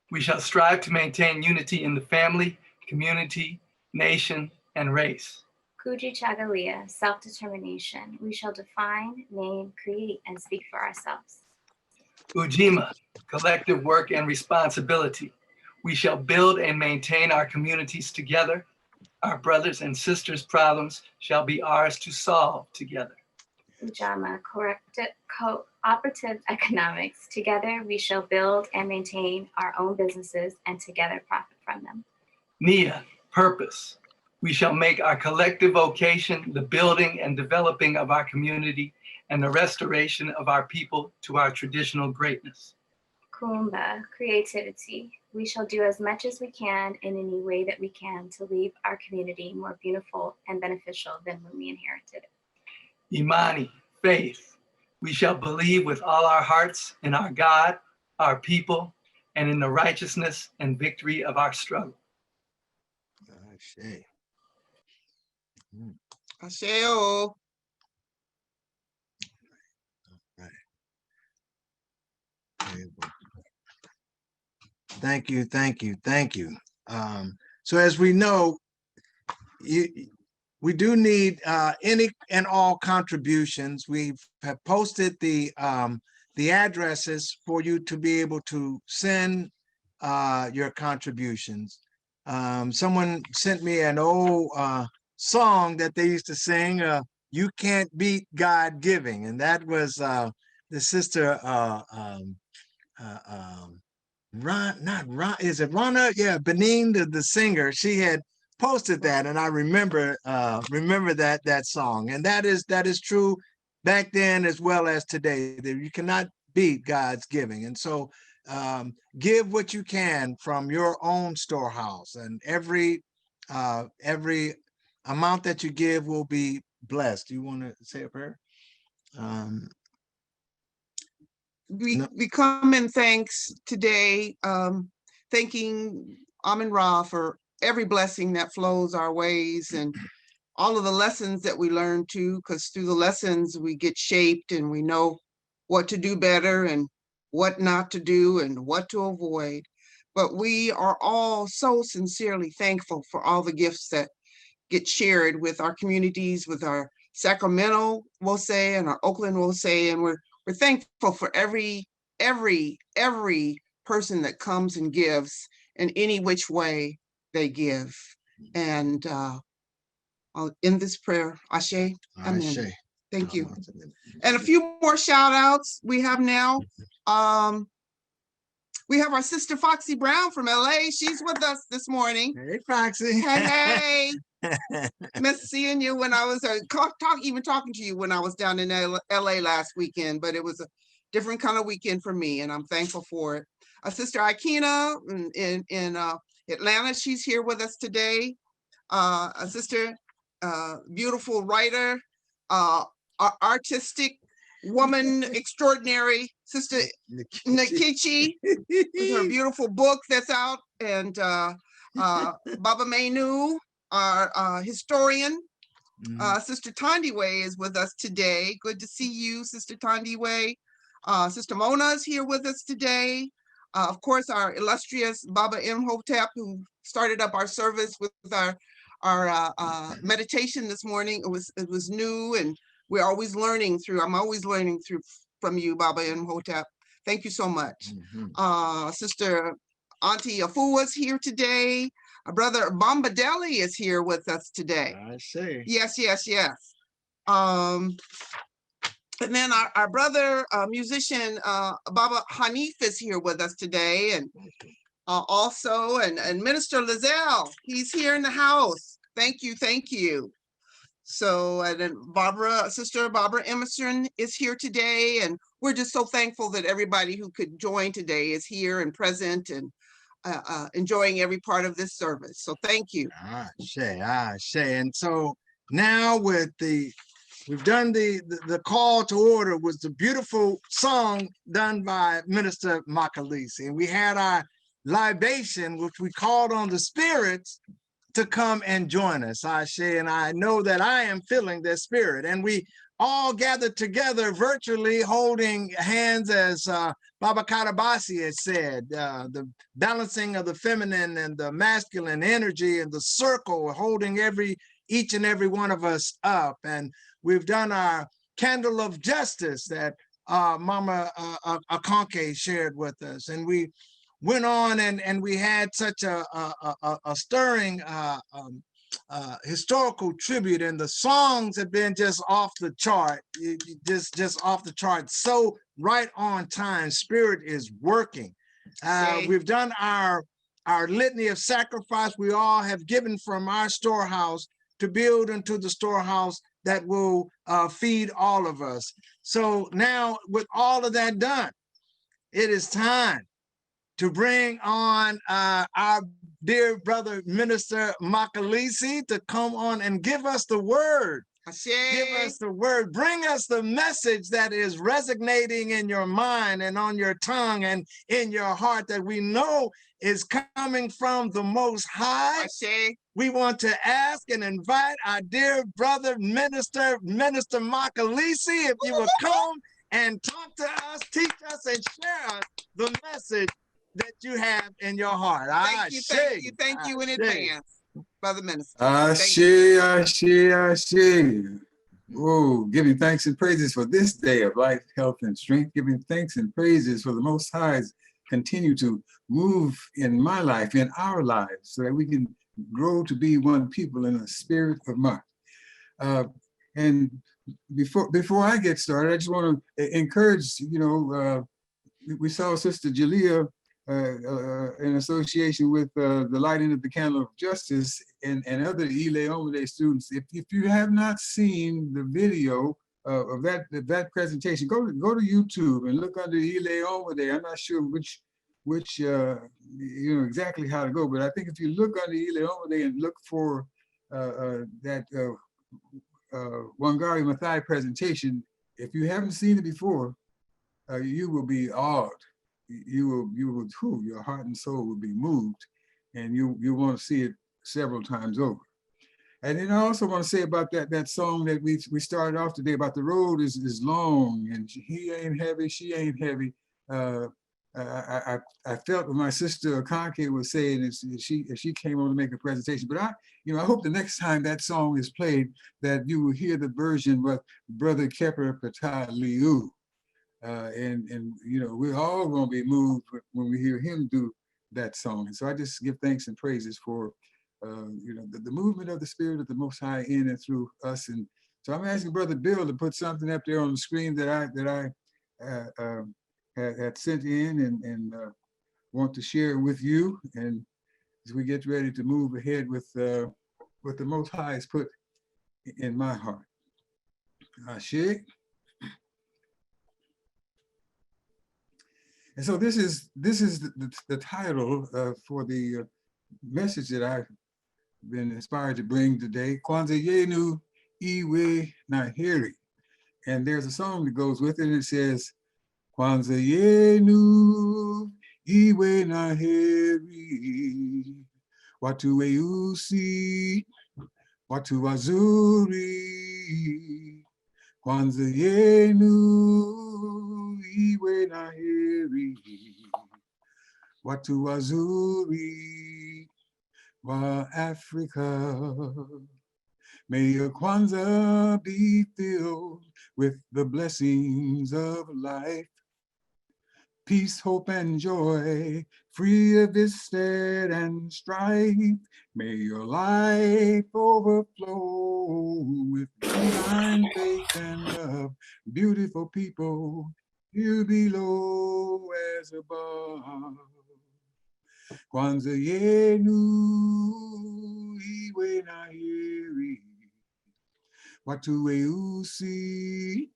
We shall strive to maintain unity in the family, community, nation, and race. Kuji Chagalia, self-determination. We shall define, name, create, and speak for ourselves. Ujima, collective work and responsibility. We shall build and maintain our communities together. Our brothers and sisters' problems shall be ours to solve together. Ujama, cooperative economics. Together we shall build and maintain our own businesses and together profit from them. Nia, purpose. We shall make our collective vocation the building and developing of our community and the restoration of our people to our traditional greatness. Kuumba, creativity. We shall do as much as we can in any way that we can to leave our community more beautiful and beneficial than when we inherited it. Imani, faith. We shall believe with all our hearts in our God, our people, and in the righteousness and victory of our struggle. Ashe. Asheo. Thank you, thank you, thank you. So as we know, we do need any and all contributions. We have posted the addresses for you to be able to send your contributions. Someone sent me an old song that they used to sing, "You Can't Beat God Giving," and that was the sister is it Rana? Yeah, Benin, the singer. She had posted that, and I remember that song, and that is true back then as well as today. That you cannot beat God's giving, and so give what you can from your own storehouse, and every amount that you give will be blessed. You want to say a prayer? we come in thanks today, thanking Amin Ra for every blessing that flows our ways and all of the lessons that we learn too, because through the lessons we get shaped and we know what to do better and what not to do and what to avoid. But we are all so sincerely thankful for all the gifts that get shared with our communities, with our Sacramento, we'll say, and our Oakland, we'll say, and we're thankful for every person that comes and gives in any which way they give. And I'll end this prayer. Ashe, amen. Ashe. Thank you. And a few more shout outs we have now. We have our sister Foxy Brown from LA. She's with us this morning. Hey, Foxy. Hey. Miss seeing you when I was talking to you when I was down in LA last weekend, but it was a different kind of weekend for me, and I'm thankful for it. Sister Ikena in Atlanta, she's here with us today. A sister, beautiful writer, artistic woman extraordinary, Sister Nikichi, with her beautiful book that's out, and Baba Mainu, our historian. Sister Tandiwe is with us today. Good to see you, Sister Tandiwe. Sister Mona is here with us today. Of course, our illustrious Baba Imhotep, who started up our service with our meditation this morning. It was new, and we're always learning through. I'm always learning through from you, Baba Imhotep. Thank you so much. Sister Auntie Afua is here today. Our brother Bombadeli is here with us today. I see. Yes, yes, yes. And then our brother musician Baba Hanif is here with us today, and also and Minister Lizelle, he's here in the house. Thank you, thank you. So, and then Sister Barbara Emerson is here today, and we're just so thankful that everybody who could join today is here and present and enjoying every part of this service. So thank you. Ashe. And so now we've done the call to order was the beautiful song done by Minister Mxolisi. And we had our libation, which we called on the spirits to come and join us. Ashe, and I know that I am feeling their spirit. And we all gathered together virtually holding hands as Baba Karabasi has said, the balancing of the feminine and the masculine energy and the circle, holding each and every one of us up. And we've done our candle of justice that Mama Akonke shared with us. And we went on and we had such a stirring historical tribute, and the songs have been just off the chart, just off the chart, so right on time. Spirit is working. We've done our litany of sacrifice. We all have given from our storehouse to build into the storehouse that will feed all of us. So now, with all of that done, it is time to bring on our dear brother, Minister Mxolisi, to come on and give us the word. Give us the word. Bring us the message that is resonating in your mind and on your tongue and in your heart that we know is coming from the Most High. We want to ask and invite our dear brother, Minister Mxolisi, if you will come and talk to us, teach us, and share us the message that you have in your heart. Thank you in advance, Brother Minister. Ashe. Oh, giving thanks and praises for this day of life, health, and strength. Giving thanks and praises for the Most High's continue to move in my life, in our lives, so that we can grow to be one people in a spirit of might. And before I get started, I just want to encourage, we saw Sister Jalea in association with the lighting of the candle of justice and other Ile Omide students. If you have not seen the video of that presentation, go to YouTube and look under Ile Omide. I'm not sure which exactly how to go, but I think if you look under Ile Omide and look for that Wangari Maathai presentation, if you haven't seen it before, you will be awed. Your heart and soul will be moved, and you want to see it several times over. And then I also want to say about that song that we started off today about the road is long and he ain't heavy, she ain't heavy. I felt what my sister Conke was saying if she came on to make a presentation. But I hope the next time that song is played that you will hear the version with Brother Kepper Patah Liu. And we're all going to be moved when we hear him do that song. And so I just give thanks and praises for the movement of the Spirit of the Most High in and through us. And so I'm asking Brother Bill to put something up there on the screen that I had sent in and want to share with you. And as we get ready to move ahead with what the Most High has put in my heart. Ashe. And so this is the title for the message that I've been inspired to bring today, Kwanzaa Yenu Iwe Naheri. And there's a song that goes with it, and it says, Kwanzaa Yenu Iwe Naheri, Watu Weusi, Watu Wazuri, Kwanzaa Yenu Iwe Naheri, Watu Wazuri wa Africa. May your Kwanzaa be filled with the blessings of life, peace, hope, and joy, free of disstead and strife. May your life overflow with divine faith and love. Beautiful people, here below as above. Kwanzaa Yenu Iwe Naheri, Watu Weusi,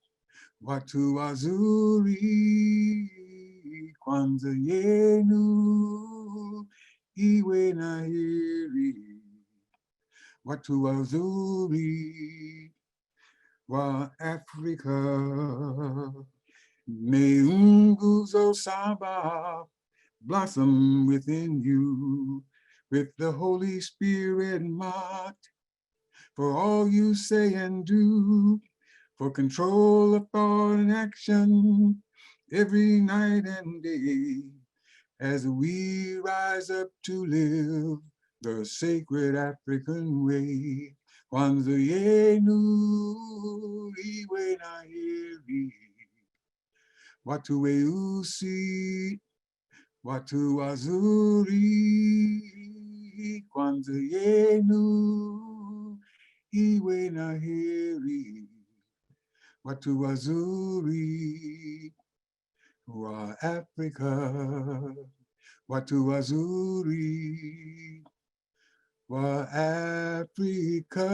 Watu Wazuri, Kwanzaa Yenu Iwe Naheri, Watu Wazuri wa Africa. May Nguzo Saba blossom within you with the Holy Spirit marked for all you say and do, for control of thought and action every night and day, as we rise up to live the sacred African way. Kwanzaa Yenu Iwe Naheri, Watu Weusi, Watu Wazuri, Kwanzaa Yenu Iwe Naheri, Watu Wazuri wa Africa, Watu Wazuri wa Africa,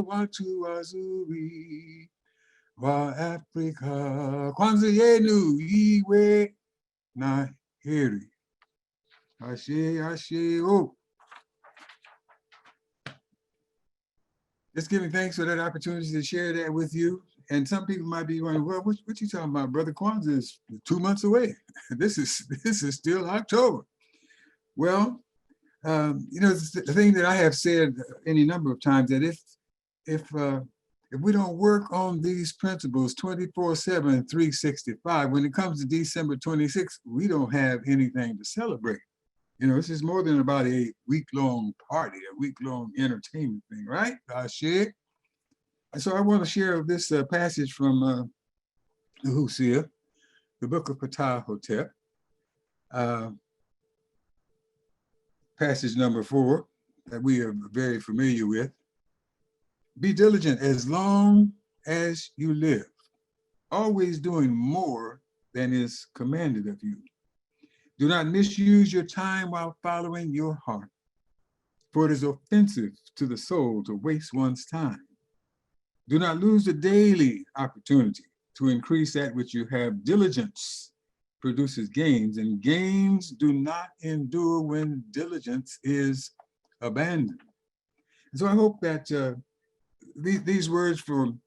Watu Wazuri wa Africa. Kwanzaa Yenu Iwe Naheri. Ashe, Ashe, oh. Just giving thanks for that opportunity to share that with you. And some people might be wondering, well, what you talking about? Brother Kwanzaa is 2 months away. This is still October. Well, it's the thing that I have said any number of times, that if we don't work on these principles 24/7, 365, when it comes to December 26th, we don't have anything to celebrate. This is more than about a week-long party, a week-long entertainment thing, right? Ashe. And so I want to share this passage from the Hosea, the book of Patah Hotep, passage number 4, that we are very familiar with. Be diligent as long as you live, always doing more than is commanded of you. Do not misuse your time while following your heart, for it is offensive to the soul to waste one's time. Do not lose the daily opportunity to increase that which you have. Diligence produces gains, and gains do not endure when diligence is abandoned. And so I hope that these words from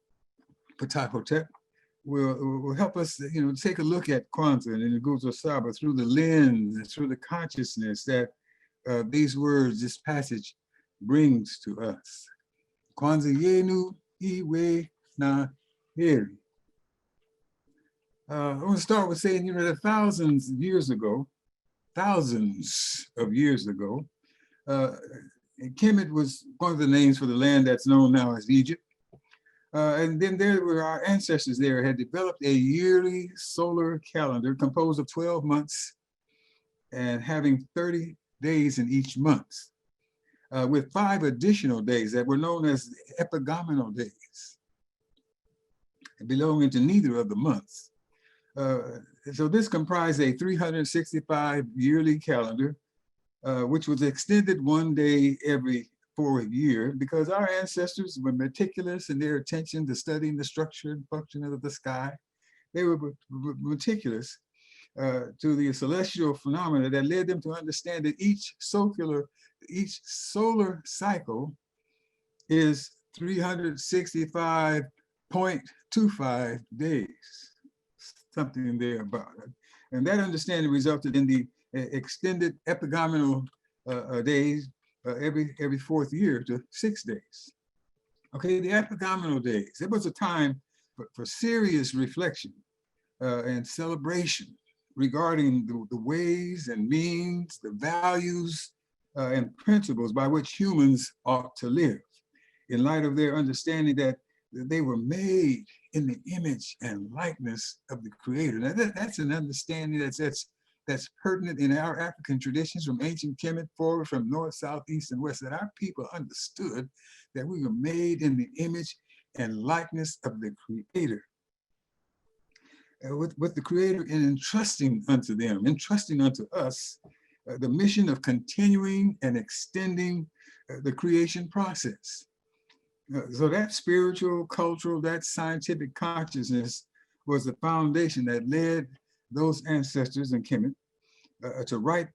Patah Hotep will help us, take a look at Kwanzaa and Nguzo Saba through the lens and through the consciousness that these words, this passage brings to us. Kwanzaa yenu iwe na heri. I want to start with saying, that thousands of years ago, Kemet was one of the names for the land that's known now as Egypt. And then there were our ancestors there had developed a yearly solar calendar composed of 12 months and having 30 days in each month, with 5 additional days that were known as epigomenal days, belonging to neither of the months. So this comprised a 365 yearly calendar, which was extended 1 day every 4th year, because our ancestors were meticulous in their attention to studying the structure and function of the sky. They were meticulous to the celestial phenomena that led them to understand that each solar cycle is 365.25 days. Something there about it. And that understanding resulted in the extended epigomenal days every 4th year to 6 days. Okay, the epigomenal days, it was a time for serious reflection and celebration regarding the ways and means, the values and principles by which humans ought to live, in light of their understanding that they were made in the image and likeness of the Creator. Now that's an understanding that's pertinent in our African traditions from ancient Kemet forward, from north, south, east, and west, that our people understood that we were made in the image and likeness of the Creator. With the Creator in entrusting unto us the mission of continuing and extending the creation process. So that spiritual, cultural, that scientific consciousness was the foundation that led those ancestors in Kemet to write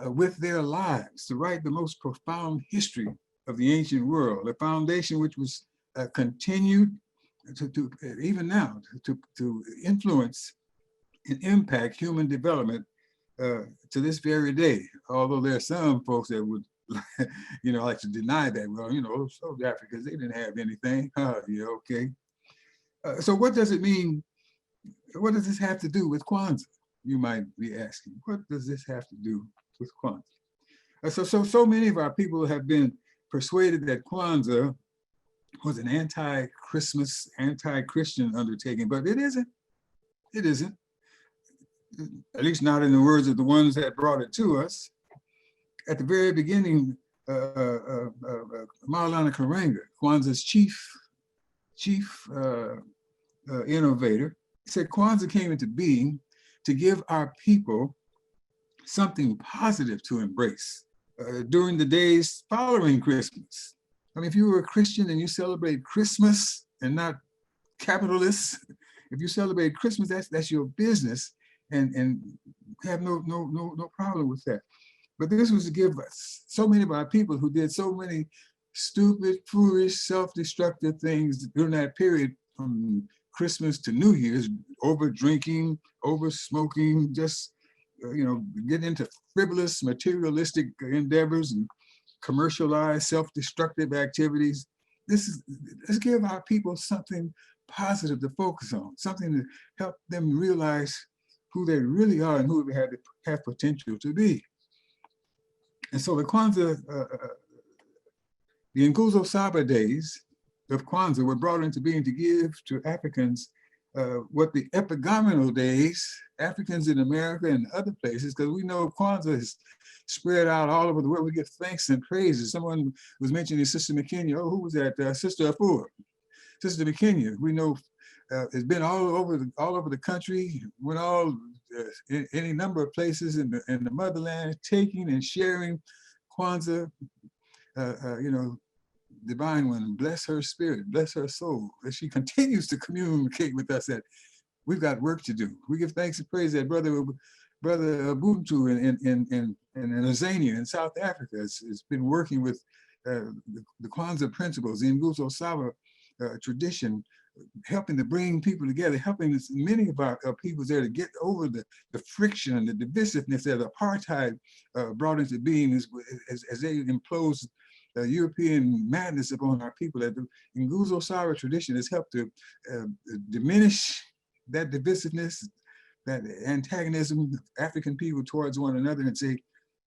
with their lives, to write the most profound history of the ancient world, a foundation which was continued to even now to influence and impact human development to this very day. Although there are some folks that would like to deny that. Well, South Africans, they didn't have anything. Yeah, okay. So what does it mean? What does this have to do with Kwanzaa? You might be asking, what does this have to do with Kwanzaa? So many of our people have been persuaded that Kwanzaa was an anti-Christmas, anti-Christian undertaking, but it isn't. It isn't. At least not in the words of the ones that brought it to us. At the very beginning, Maulana Karenga, Kwanzaa's chief innovator, said Kwanzaa came into being to give our people something positive to embrace during the days following Christmas. I mean, if you were a Christian and you celebrate Christmas and not capitalists, if you celebrate Christmas, that's your business, and have no problem with that. But this was to give us so many of our people who did so many stupid, foolish, self-destructive things during that period from Christmas to New Year's, over drinking, over smoking, just getting into frivolous, materialistic endeavors and commercialized, self-destructive activities. Let's give our people something positive to focus on, something to help them realize who they really are and who they have potential to be. And so the Kwanzaa, the Nguzo Saba days of Kwanzaa were brought into being to give to Africans what the epigomenal days, Africans in America and other places, because we know Kwanzaa is spread out all over the world. We give thanks and praises. Someone was mentioning Sister McKenya. Oh, who was that? Sister Afua. Sister McKenya, we know has been all over the country, went any number of places in the motherland, taking and sharing Kwanzaa, divine one, bless her spirit, bless her soul, as she continues to communicate with us that we've got work to do. We give thanks and praise that brother Ubuntu in Azania in South Africa has been working with the Kwanzaa principles, the Nguzo Saba tradition, helping to bring people together, helping many of our peoples there to get over the friction and the divisiveness that apartheid brought into being as they imposed European madness upon our people. That the Nguzo Sara tradition has helped to diminish that divisiveness, that antagonism of African people towards one another, and say,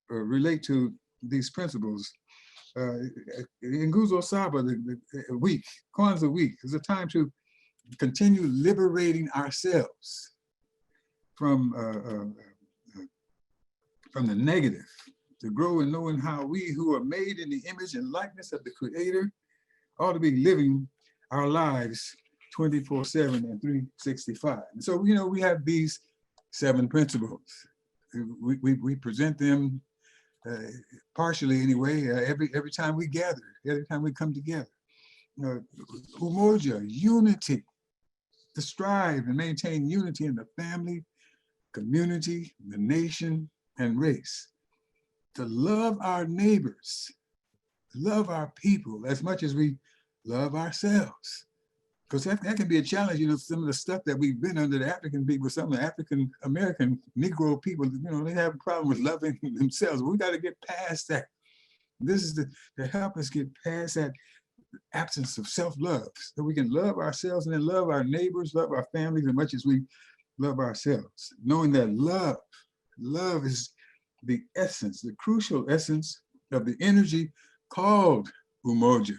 relate to these principles. Nguzo Saba, the week, Kwanzaa week, is a time to continue liberating ourselves from the negative, to grow in knowing how we who are made in the image and likeness of the Creator ought to be living our lives 24/7 and 365. And so, you know, we have these 7 principles. We present them partially anyway, every time we gather, every time we come together. Umoja, unity, to strive and maintain unity in the family, community, the nation, and race. To love our neighbors, love our people as much as we love ourselves. Because that can be a challenge, you know, some of the stuff that we've been under, the African people, some of the African American Negro people, you know, they have a problem with loving themselves. We got to get past that. This is to help us get past that absence of self-love, so we can love ourselves and then love our neighbors, love our families as much as we love ourselves. Knowing that love is the essence, the crucial essence of the energy called umoja,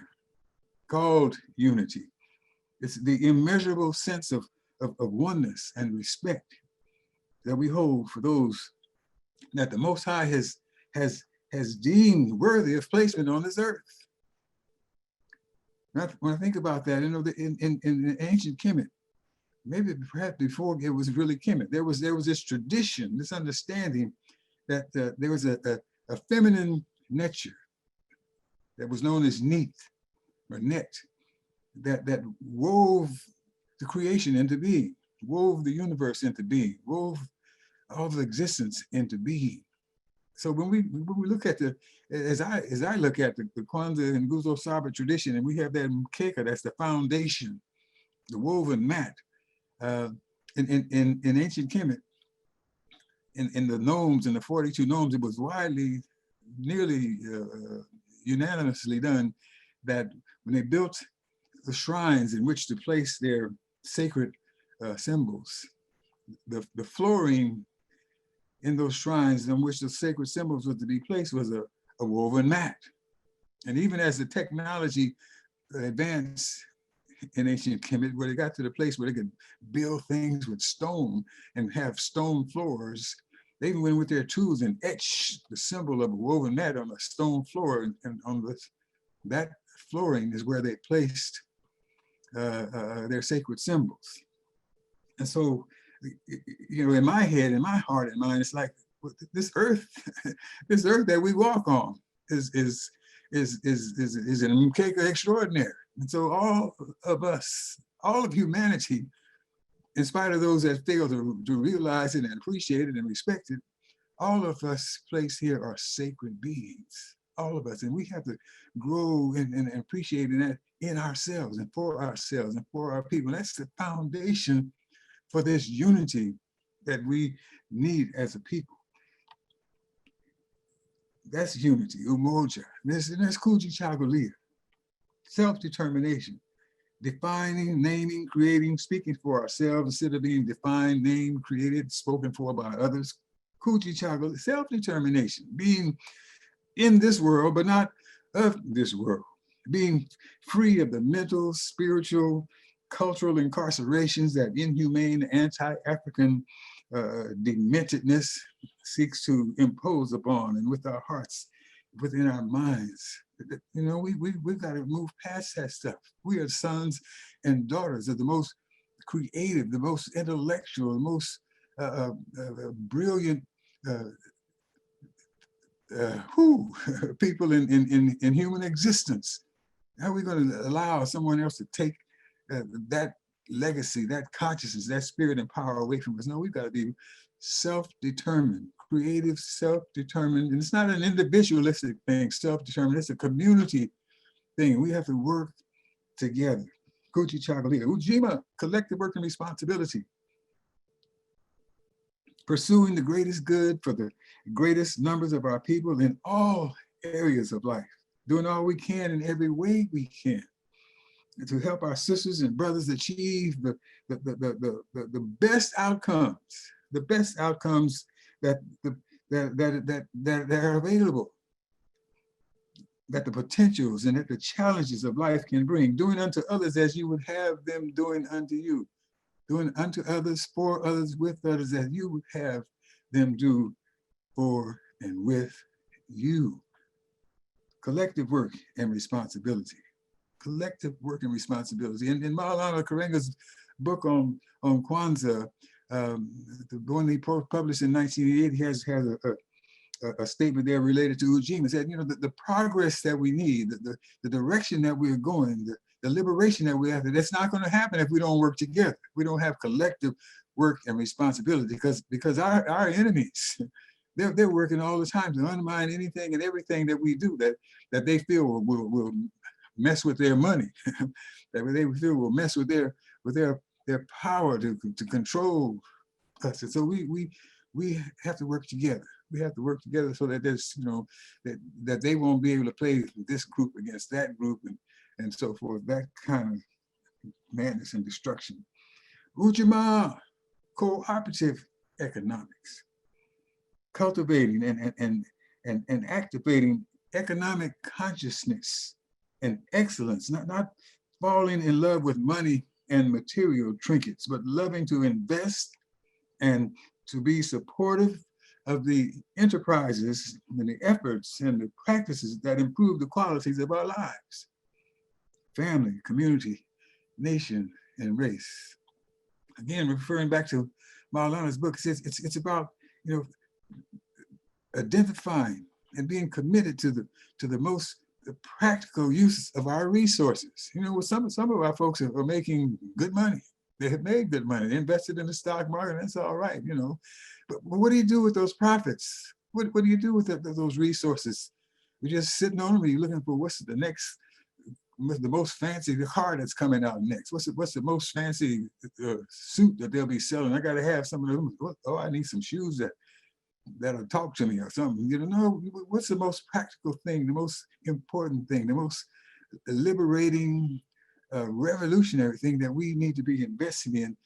called unity. It's the immeasurable sense of oneness and respect that we hold for those that the Most High has deemed worthy of placement on this earth. When I think about that, you know, in ancient Kemet, maybe perhaps before it was really Kemet, there was this tradition, this understanding that there was a feminine nature that was known as Neith or Net, that wove the creation into being, wove the universe into being, wove all of existence into being. So when we look at as I look at the Kwanzaa and Nguzo Saba tradition, and we have that mkeka, that's the foundation, the woven mat. In ancient Kemet, in the nomes, in the 42 nomes, it was nearly unanimously done that when they built the shrines in which to place their sacred symbols, the flooring in those shrines in which the sacred symbols were to be placed was a woven mat. And even as the technology advanced in ancient Kemet, where they got to the place where they could build things with stone and have stone floors, they even went with their tools and etched the symbol of a woven mat on a stone floor, and on that flooring is where they placed their sacred symbols. And so, you know, in my head, in my heart and mind, it's like this earth, this earth that we walk on is an mkeka extraordinary. And so all of us, all of humanity, in spite of those that fail to realize it and appreciate it and respect it, all of us placed here are sacred beings, all of us. And we have to grow and appreciate that in ourselves and for our people. That's the foundation for this unity that we need as a people. That's unity, umoja. That's Kujichagulia, self-determination, defining, naming, creating, speaking for ourselves instead of being defined, named, created, spoken for by others. Kujichagulia, self-determination, being in this world, but not of this world, being free of the mental, spiritual, cultural incarcerations that inhumane, anti-African dementedness seeks to impose upon, and with our hearts, within our minds. You know, we've got to move past that stuff. We are sons and daughters of the most creative, the most intellectual, the most brilliant people in human existence. How are we going to allow someone else to take that legacy, that consciousness, that spirit and power away from us? No, we've got to be self-determined, creative, self-determined. And it's not an individualistic thing, self-determined. It's a community thing. We have to work together. Kuchi Chakalika. Ujima, collective work and responsibility. Pursuing the greatest good for the greatest numbers of our people in all areas of life. Doing all we can in every way we can to help our sisters and brothers achieve the best outcomes, that are available, that the potentials and that the challenges of life can bring. Doing unto others as you would have them doing unto you. Doing unto others, for others, with others, as you would have them do for and with you. Collective work and responsibility. Collective work and responsibility. In Maulana Karenga's book on Kwanzaa, the one he published in 1988, he has a statement there related to Ujima. It said, you know, the progress that we need, the direction that we're going, the liberation that we have, that's not going to happen if we don't work together. We don't have collective work and responsibility because our enemies, they're working all the time to undermine anything and everything that we do that they feel will mess with their money, that they feel will mess with their power to control us. And so we have to work together. We have to work together so that there's, you know, that they won't be able to play this group against that group and so forth. That kind of madness and destruction. Ujamaa, cooperative economics, cultivating and activating economic consciousness and excellence, not falling in love with money and material trinkets, but loving to invest and to be supportive of the enterprises and the efforts and the practices that improve the qualities of our lives. Family, community, nation, and race. Again, referring back to Maulana's book, it's about, you know, identifying and being committed to the most practical use of our resources. You know, some of our folks are making good money. They have made good money. They invested in the stock market. That's all right, you know. But what do you do with those profits? What do you do with those resources? You're just sitting on them. Or you're looking for what's the next, the most fancy car that's coming out next. What's the most fancy suit that they'll be selling? I got to have some of them. Oh, I need some shoes that'll talk to me or something. You know, what's the most practical thing, the most important thing, the most liberating, revolutionary thing that we need to be investing in?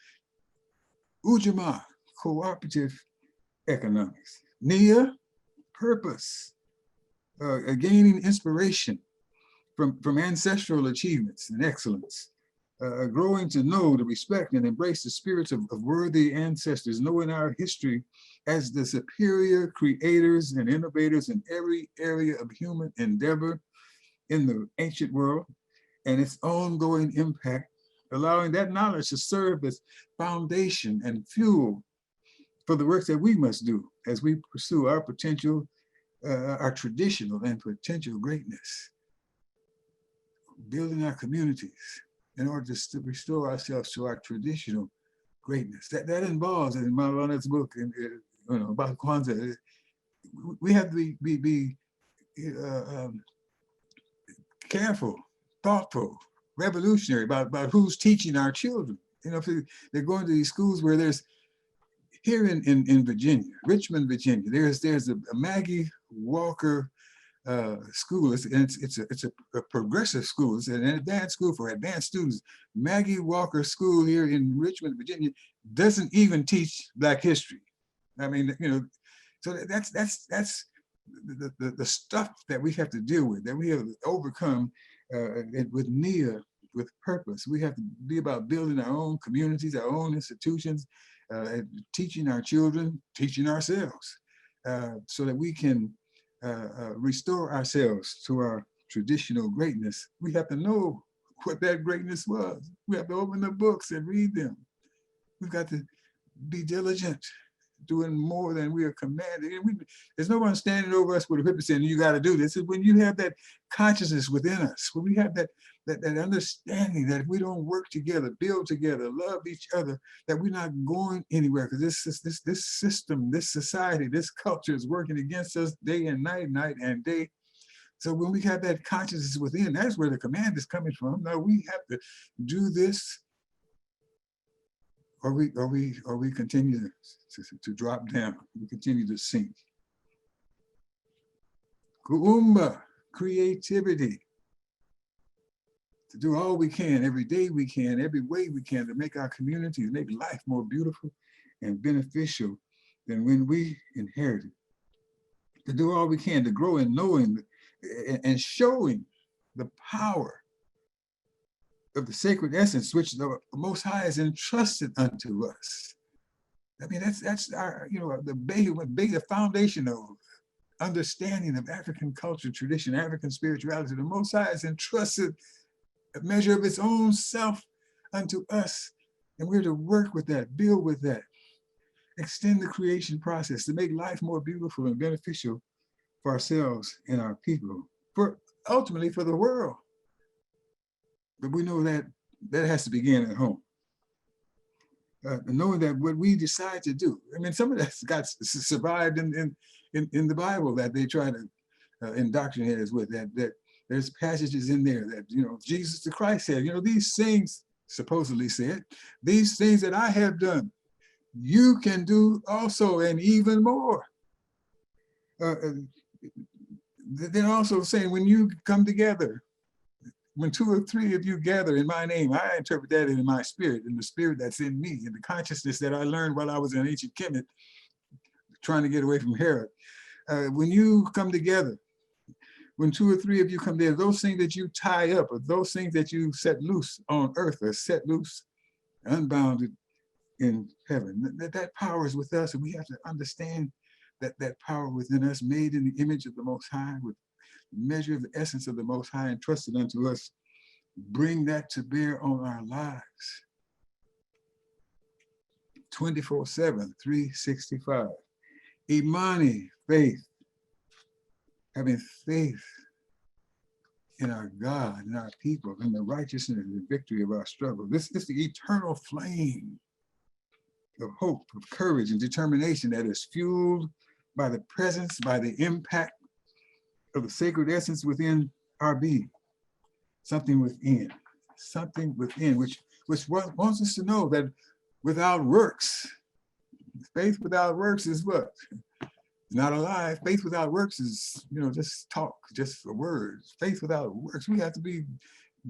Ujamaa, cooperative economics. Nia, purpose, gaining inspiration from ancestral achievements and excellence, growing to know, to respect and embrace the spirits of worthy ancestors, knowing our history as the superior creators and innovators in every area of human endeavor in the ancient world and its ongoing impact, allowing that knowledge to serve as foundation and fuel for the work that we must do as we pursue our potential, our traditional and potential greatness. Building our communities in order to restore ourselves to our traditional greatness. That involves, in Maulana's book, you know, about Kwanzaa, we have to be careful, thoughtful, revolutionary about who's teaching our children. You know, if they're going to these schools where there's, here in Virginia, Richmond, Virginia, there's a Maggie Walker school. It's a progressive school. It's an advanced school for advanced students. Maggie Walker School here in Richmond, Virginia, doesn't even teach Black history. I mean, you know, so that's the stuff that we have to deal with, that we have to overcome with Nia, with purpose. We have to be about building our own communities, our own institutions, teaching our children, teaching ourselves, so that we can restore ourselves to our traditional greatness. We have to know what that greatness was. We have to open the books and read them. We've got to be diligent, doing more than we are commanded. There's no one standing over us with a whip saying, you got to do this. It's when you have that consciousness within us, when we have that understanding that if we don't work together, build together, love each other, that we're not going anywhere, because this system, this society, this culture is working against us day and night and day, So when we have that consciousness within, that's where the command is coming from. Now we have to do this, or we continue to drop down. We continue to sink. Kuumba, creativity. To do all we can, every day we can, every way we can, to make our communities, make life more beautiful and beneficial than when we inherited. To do all we can to grow in knowing and showing the power of the sacred essence which the Most High has entrusted unto us. I mean, that's our, the foundation of understanding of African culture, tradition, African spirituality. The Most High has entrusted a measure of its own self unto us. And we're to work with that, build with that, extend the creation process to make life more beautiful and beneficial for ourselves and our people, for ultimately for the world. But we know that has to begin at home. Knowing that what we decide to do, I mean, some of that's got survived in the Bible that they try to indoctrinate us with, that there's passages in there that, Jesus the Christ said, these things, supposedly said, these things that I have done, you can do also, and even more. They're also saying, when you come together, when 2 or 3 of you gather in my name, I interpret that in my spirit, in the spirit that's in me, in the consciousness that I learned while I was in ancient Kemet, trying to get away from Herod. When you come together, when 2 or 3 of you come there, those things that you tie up, or those things that you set loose on earth, are set loose, unbounded in heaven. That power is with us, and we have to understand that power within us, made in the image of the Most High, with measure of the essence of the Most High entrusted unto us, bring that to bear on our lives. 24/7, 365. Imani, faith. Having faith in our God, in our people, in the righteousness and the victory of our struggle. This is the eternal flame of hope, of courage, and determination that is fueled by the presence, by the impact of the sacred essence within our being. Something within, which wants us to know that without works, faith without works is what? Not alive. Faith without works is, just talk, just a word. Faith without works, we have to be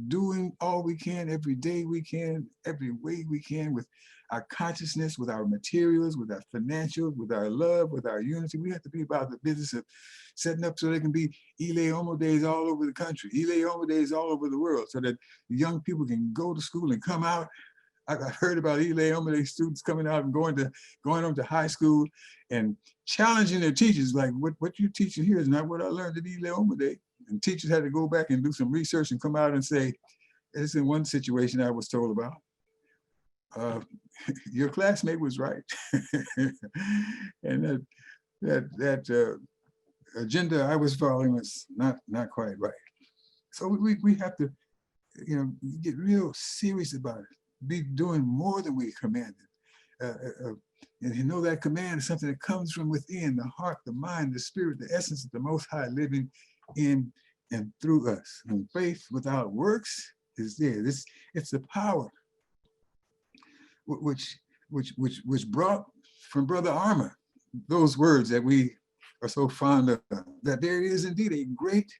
doing all we can, every day we can, every way we can, with our consciousness, with our materials, with our financials, with our love, with our unity. We have to be about the business of setting up so there can be Ile Omo days all over the country, Ile Omo days all over the world, so that young people can go to school and come out. I heard about Ile Omo Day students coming out and going on to high school and challenging their teachers, like, what you're teaching here is not what I learned at Ile Omo Day. And teachers had to go back and do some research and come out and say, this is one situation I was told about. Your classmate was right. And that agenda I was following was not quite right. So we have to, get real serious about it. Be doing more than we commanded. And that command is something that comes from within, the heart, the mind, the spirit, the essence of the Most High living in and through us. And faith without works is there. It's the power which brought from Brother Armour those words that we are so fond of, that there is indeed a great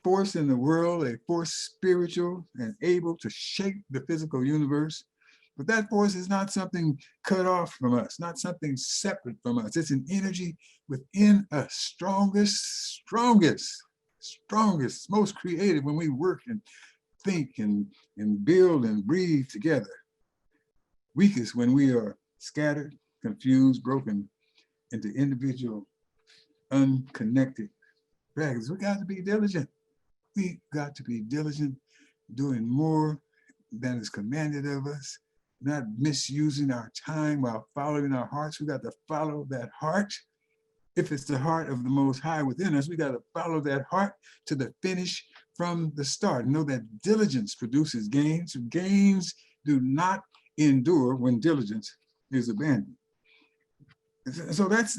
force in the world, a force spiritual and able to shape the physical universe. But that force is not something cut off from us, not something separate from us. It's an energy within us, strongest, most creative when we work and think and build and breathe together. Weakest when we are scattered, confused, broken into individual, unconnected fragments. We got to be diligent. We got to be diligent, doing more than is commanded of us, not misusing our time while following our hearts. We got to follow that heart. If it's the heart of the Most High within us, we got to follow that heart to the finish from the start. Know that diligence produces gains. Gains do not endure when diligence is abandoned. So that's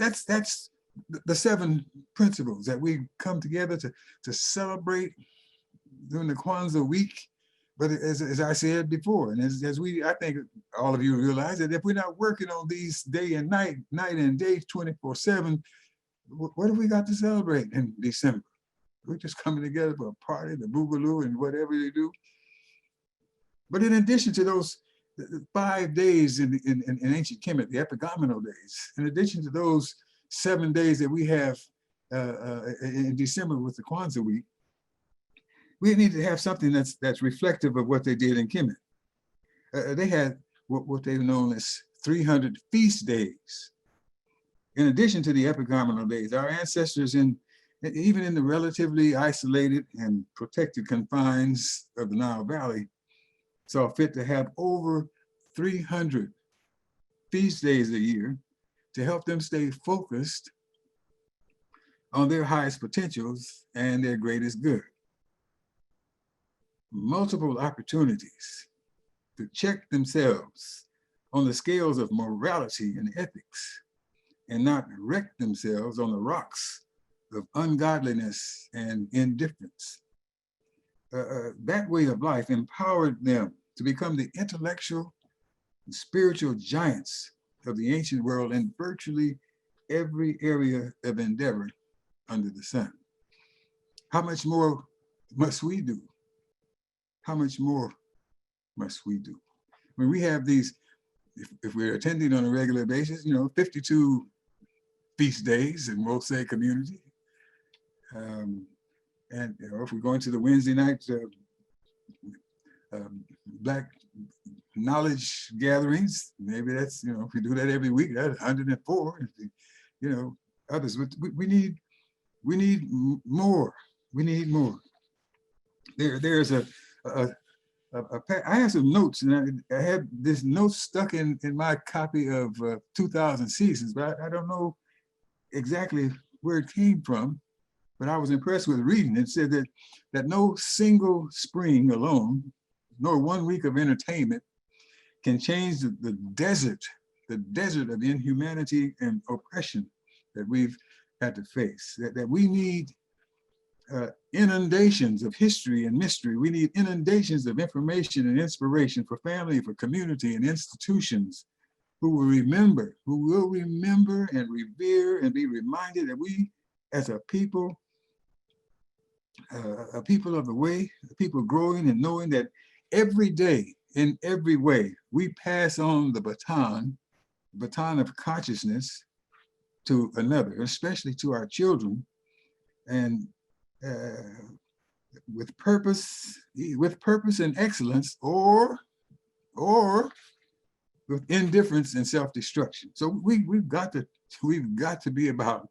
the 7 principles that we come together to celebrate during the Kwanzaa week. But as I said before, and as I think all of you realize that if we're not working on these day and night and day 24/7, what have we got to celebrate in December? We're just coming together for a party, the boogaloo and whatever they do. But in addition to those 5 days in ancient Kemet, the epigomenal days, in addition to those 7 days that we have in December with the Kwanzaa week, we need to have something that's reflective of what they did in Kemet. They had what they've known as 300 feast days. In addition to the epigomenal days, our ancestors even in the relatively isolated and protected confines of the Nile Valley saw fit to have over 300 feast days a year to help them stay focused on their highest potentials and their greatest good. Multiple opportunities to check themselves on the scales of morality and ethics and not wreck themselves on the rocks of ungodliness and indifference. That way of life empowered them to become the intellectual and spiritual giants of the ancient world in virtually every area of endeavor under the sun. How much more must we do? How much more must we do? When we have these, if we're attending on a regular basis, 52 feast days in Mosaic community. And if we're going to the Wednesday night Black knowledge gatherings, maybe that's, if we do that every week, that's 104, others. We need more. We need more. There's I have some notes, and I had this note stuck in my copy of 2000 Seasons, but I don't know exactly where it came from, but I was impressed with reading. It said that no single spring alone, nor 1 week of entertainment can change the desert of inhumanity and oppression that we've had to face, that we need inundations of history and mystery. We need inundations of information and inspiration for family, for community and institutions who will remember and revere and be reminded that we as a people of the way, a people growing and knowing that every day, in every way, we pass on the baton of consciousness to another, especially to our children, and with purpose and excellence, or with indifference and self-destruction. So we've got to be about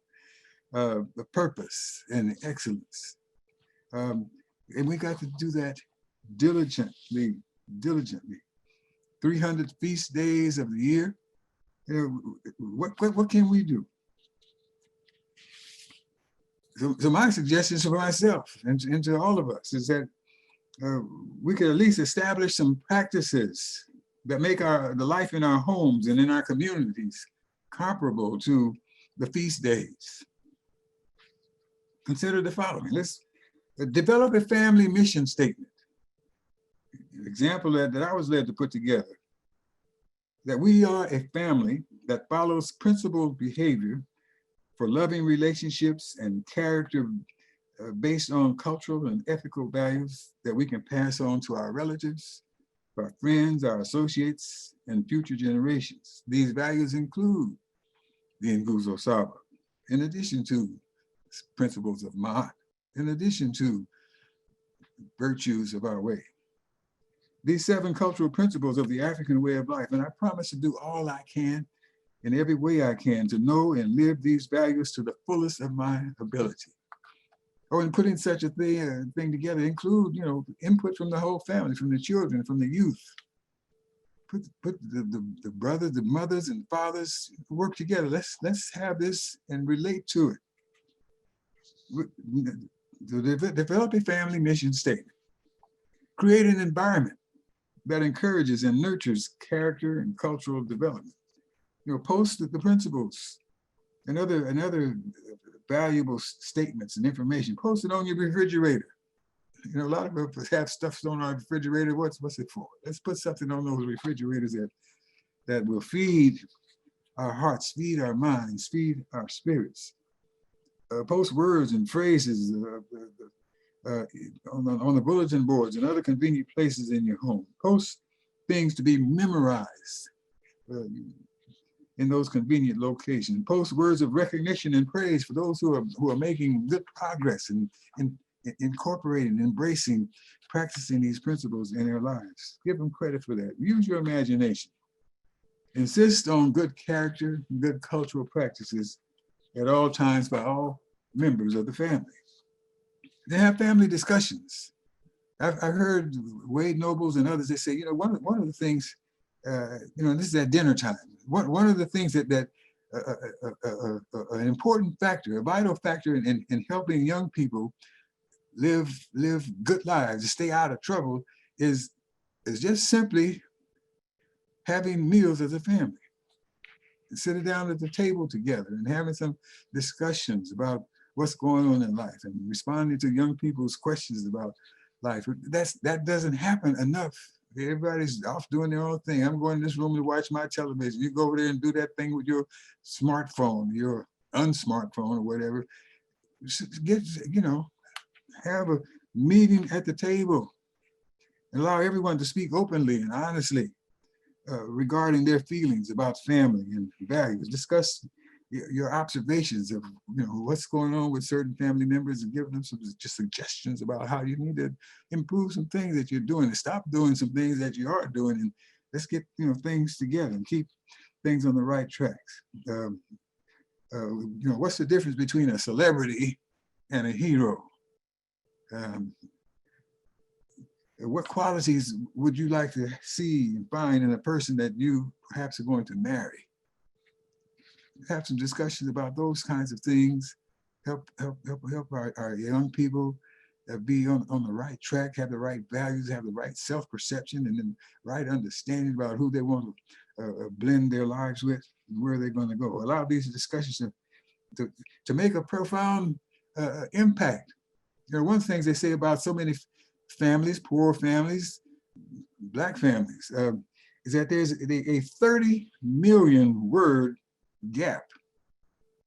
the purpose and excellence, and we got to do that diligently. 300 feast days of the year. What can we do? So my suggestions for myself and to all of us is that we could at least establish some practices that make the life in our homes and in our communities comparable to the feast days. Consider the following. Let's develop a family mission statement. An example that I was led to put together, that we are a family that follows principled behavior for loving relationships and character based on cultural and ethical values that we can pass on to our relatives, our friends, our associates, and future generations. These values include the Nguzo Saba, in addition to principles of Ma'at, in addition to virtues of our way. These 7 cultural principles of the African way of life, and I promise to do all I can in every way I can to know and live these values to the fullest of my ability. Or in putting such a thing together, include input from the whole family, from the children, from the youth. Put the brothers, the mothers, and fathers work together. Let's have this and relate to it. Develop a family mission statement. Create an environment that encourages and nurtures character and cultural development. Post the principles another valuable statements and information, post it on your refrigerator. You know, a lot of us have stuff on our refrigerator. What's it for? Let's put something on those refrigerators that will feed our hearts, feed our minds, feed our spirits. Post words and phrases on the bulletin boards and other convenient places in your home. Post things to be memorized in those convenient locations. Post words of recognition and praise for those who are making good progress and incorporating, embracing, practicing these principles in their lives. Give them credit for that. Use your imagination. Insist on good character, good cultural practices at all times by all members of the family. They have family discussions. I've heard Wade Nobles and others, they say, you know, one of the things, you know, this is at dinner time. One of the things that an important factor, a vital factor in helping young people live good lives, stay out of trouble, is just simply having meals as a family. Sitting down at the table together and having some discussions about what's going on in life and responding to young people's questions about life. That doesn't happen enough. Everybody's off doing their own thing. I'm going in this room to watch my television. You go over there and do that thing with your smartphone, your unsmartphone or whatever. Get, you know, have a meeting at the table and allow everyone to speak openly and honestly regarding their feelings about family and values. Discuss your observations of, you know, what's going on with certain family members and give them some just suggestions about how you need to improve some things that you're doing and stop doing some things that you are doing, and let's get, you know, things together and keep things on the right tracks. You know, what's the difference between a celebrity and a hero? What qualities would you like to see and find in a person that you perhaps are going to marry? Have some discussions about those kinds of things. Help our young people be on the right track, have the right values, have the right self-perception, and then right understanding about who they want to blend their lives with and where they're going to go. Allow these discussions to make a profound impact. You know, one of the things they say about so many families, poor families, Black families, is that there's a 30 million word gap.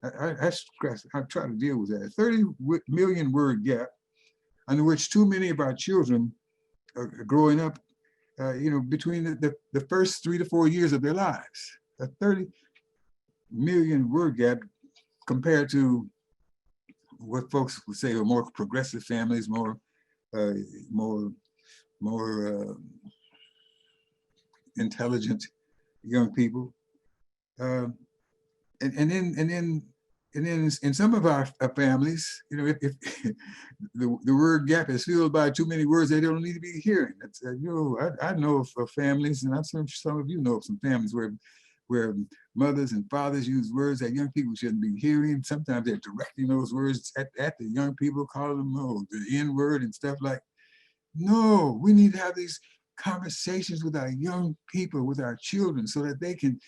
I try to deal with that. A 30 million word gap under which too many of our children are growing up, you know, between the first 3 to 4 years of their lives. A 30 million word gap compared to what folks would say are more progressive families, more intelligent young people. And then in some of our families, you know, if the word gap is filled by too many words they don't need to be hearing. You know, I know of families, and I'm sure some of you know of some families where mothers and fathers use words that young people shouldn't be hearing. Sometimes they're directing those words at the young people, calling them the N word and stuff like. No, we need to have these conversations with our young people, with our children, so that they can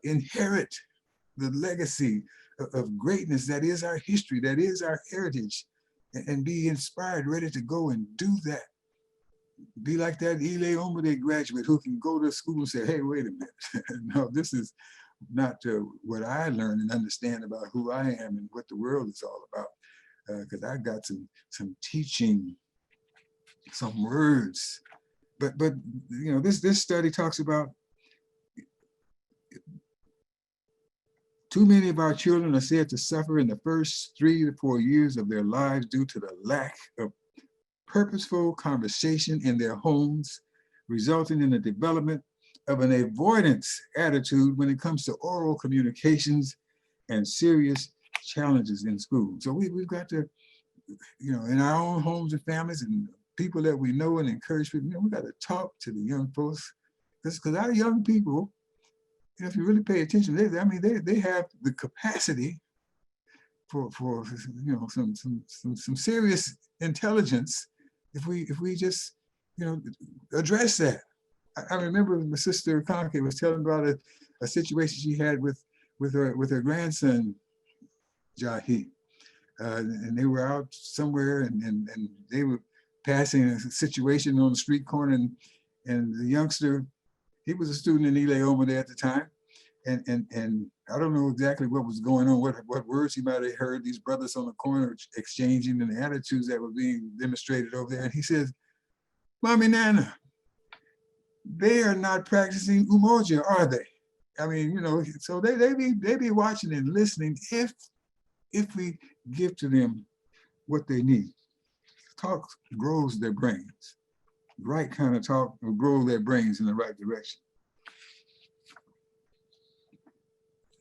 inherit the legacy of greatness that is our history, that is our heritage, and be inspired, ready to go and do that. Be like that Ile Omide graduate who can go to school and say, hey, wait a minute. No, this is not what I learn and understand about who I am and what the world is all about. Because I got some teaching, some words. But you know, this study talks about too many of our children are said to suffer in the first 3 to 4 years of their lives due to the lack of purposeful conversation in their homes, resulting in the development of an avoidance attitude when it comes to oral communications and serious challenges in school. So we've got to, you know, in our own homes and families and people that we know and encourage people, you know, we got to talk to the young folks, because our young people, you know, if you really pay attention, they have the capacity for you know, some serious intelligence if we just, you know, address that. I remember my sister Conke was telling about a situation she had with her grandson Jahi. And they were out somewhere and they were passing a situation on the street corner and the youngster, he was a student in Ile there at the time. And I don't know exactly what was going on, what words he might have heard these brothers on the corner exchanging and the attitudes that were being demonstrated over there. And he says, Mommy Nana, they are not practicing umoja, are they? I mean, you know, so they be watching and listening if we give to them what they need. Talk grows their brains. The right kind of talk will grow their brains in the right direction.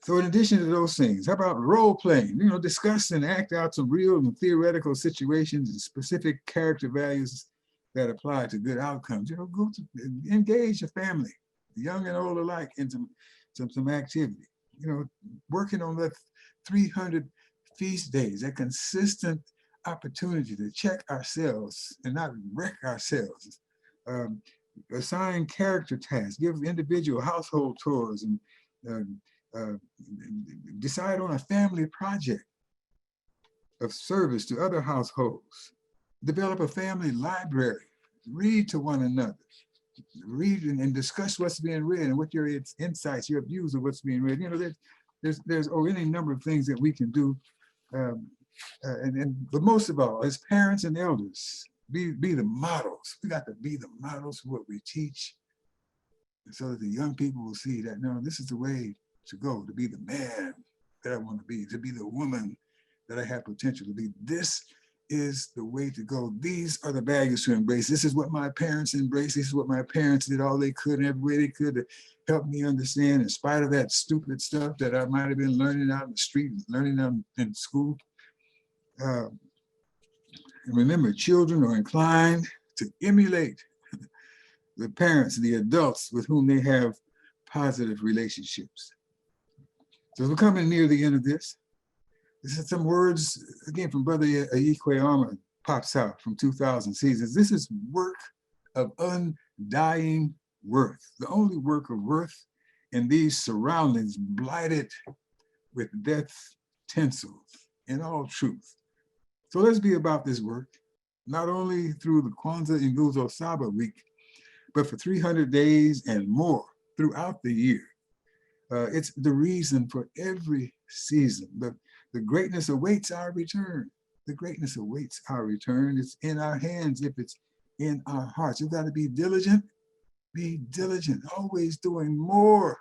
So in addition to those things, how about role playing? You know, discuss and act out some real and theoretical situations and specific character values that apply to good outcomes. You know, go to engage your family, young and old alike, in some activity. You know, working on that 300 feast days, that consistent opportunity to check ourselves and not wreck ourselves. Assign character tasks, give individual household chores, and decide on a family project of service to other households. Develop a family library, read to one another, read and discuss what's being read and what your insights, your views of what's being read. You know, there's any number of things that we can do. But most of all, as parents and elders, be the models. We got to be the models for what we teach, so that the young people will see that, no, this is the way to go, to be the man that I want to be the woman that I have potential to be. This is the way to go. These are the values to embrace. This is what my parents embraced. This is what my parents did all they could and every way they could to help me understand, in spite of that stupid stuff that I might have been learning out in the street, learning out in school. And remember, children are inclined to emulate the parents, the adults with whom they have positive relationships. So we're coming near the end of this. This is some words, again, from Brother Ayikwe Armor, pops out from 2000 Seasons. This is work of undying worth, the only work of worth in these surroundings blighted with death's tinsel in all truth. So let's be about this work, not only through the Kwanzaa Nguzo Saba week, but for 300 days and more throughout the year. It's the reason for every season. The greatness awaits our return. The greatness awaits our return. It's in our hands if it's in our hearts. You've got to be diligent. Be diligent, always doing more,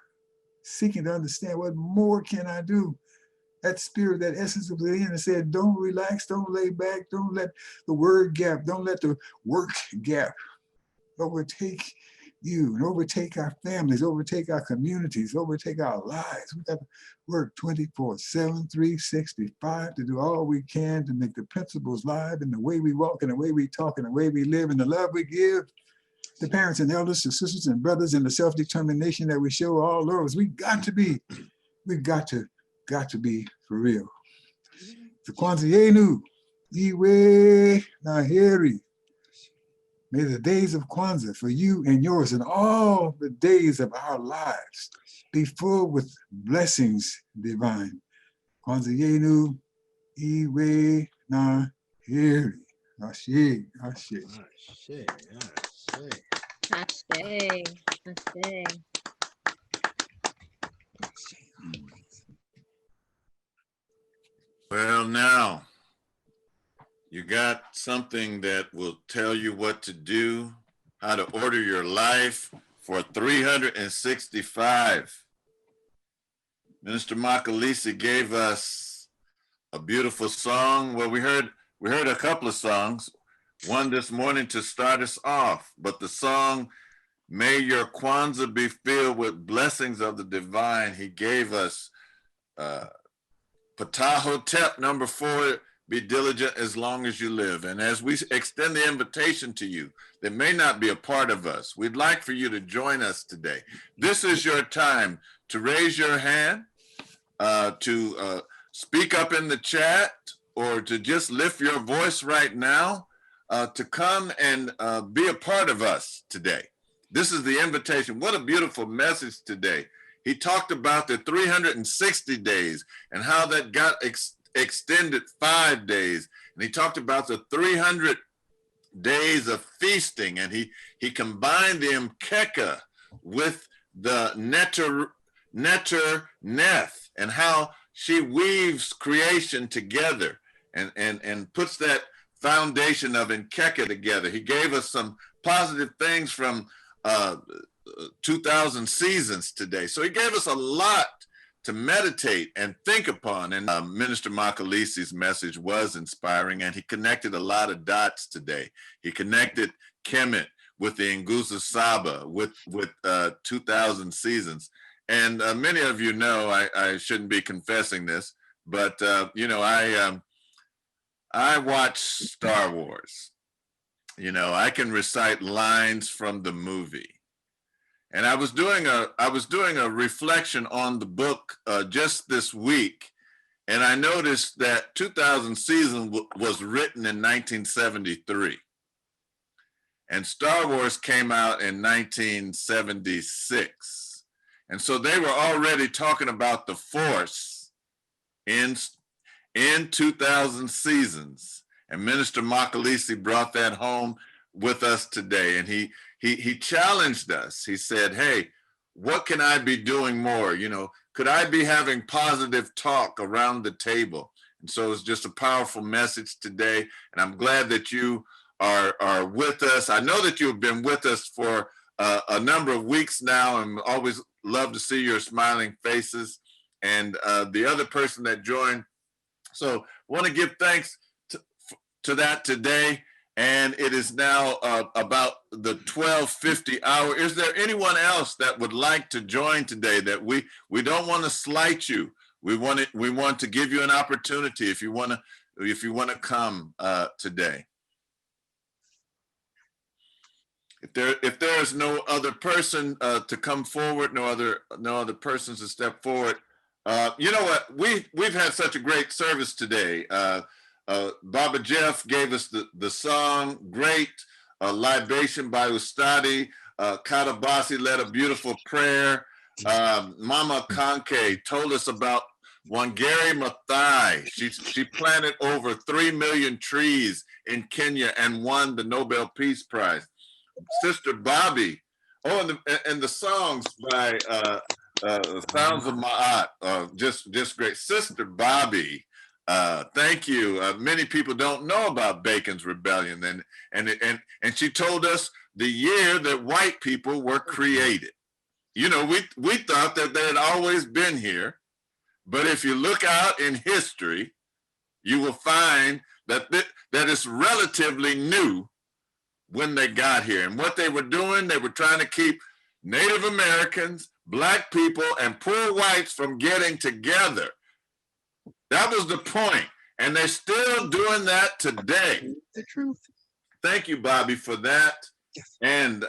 seeking to understand what more can I do. That spirit, that essence of the end said, don't relax, don't lay back, don't let the word gap, don't let the work gap overtake you and overtake our families, overtake our communities, overtake our lives. We got to work 24/7, 365 to do all we can to make the principles live in the way we walk and the way we talk and the way we live and the love we give to parents and elders, to sisters and brothers, and the self-determination that we show all those. We've got to be for real. The Kwanzaa Yenu, Iwe Naheri. May the days of Kwanzaa for you and yours and all the days of our lives be full with blessings divine. Kwanzaa Yenu, Iwe Naheri. Ashe, Ashe. Ashe, Ashe. Ashe. Well, now you got something that will tell you what to do, how to order your life for 365. Minister Mxolisi gave us a beautiful song. Well, we heard a couple of songs, one this morning to start us off, but the song, May Your Kwanzaa Be Filled with Blessings of the Divine, he gave us Patahotep number 4, be diligent as long as you live. And as we extend the invitation to you that may not be a part of us, we'd like for you to join us today. This is your time to raise your hand, to speak up in the chat, or to just lift your voice right now, to come and be a part of us today. This is the invitation. What a beautiful message today. He talked about the 360 days and how that got extended 5 days. And he talked about the 300 days of feasting, and he combined the Mkeka with the Neth, and how she weaves creation together and puts that foundation of Mkeka together. He gave us some positive things from 2000 seasons today. So he gave us a lot to meditate and think upon. And Minister Mxolisi's message was inspiring, and he connected a lot of dots today. He connected Kemet with the Nguzo Saba, with 2000 seasons. And many of you know, I shouldn't be confessing this, but you know, I watch Star Wars. You know, I can recite lines from the movie. And I was doing a reflection on the book just this week, and I noticed that 2000 season was written in 1973, and Star Wars came out in 1976, and so they were already talking about the Force in 2000 seasons, and Minister Mxolisi brought that home with us today, and he challenged us. He said, hey, what can I be doing more? You know, could I be having positive talk around the table? And so it's just a powerful message today. And I'm glad that you are with us. I know that you've been with us for a number of weeks now, and always love to see your smiling faces and the other person that joined. So want to give thanks to that today. And it is now about the 12:50 hour. Is there anyone else that would like to join today? That we don't want to slight you. We want to give you an opportunity if you want to come today. If there is no other person to come forward, no other persons to step forward. You know what? We've had such a great service today. Baba Jeff gave us the song, great libation by Ustadi. Kadabasi led a beautiful prayer. Mama Kanke told us about Wangari Maathai. She planted over 3 million trees in Kenya and won the Nobel Peace Prize. Sister Bobby, and the songs by Sounds of Ma'at, just great. Sister Bobby. Thank you. Many people don't know about Bacon's Rebellion, and she told us the year that white people were created. You know, we thought that they had always been here, but if you look out in history, you will find that it's relatively new when they got here. And what they were doing, they were trying to keep Native Americans, Black people, and poor whites from getting together. That was the point, and they're still doing that today. The truth. Thank you, Bobby, for that. Yes. And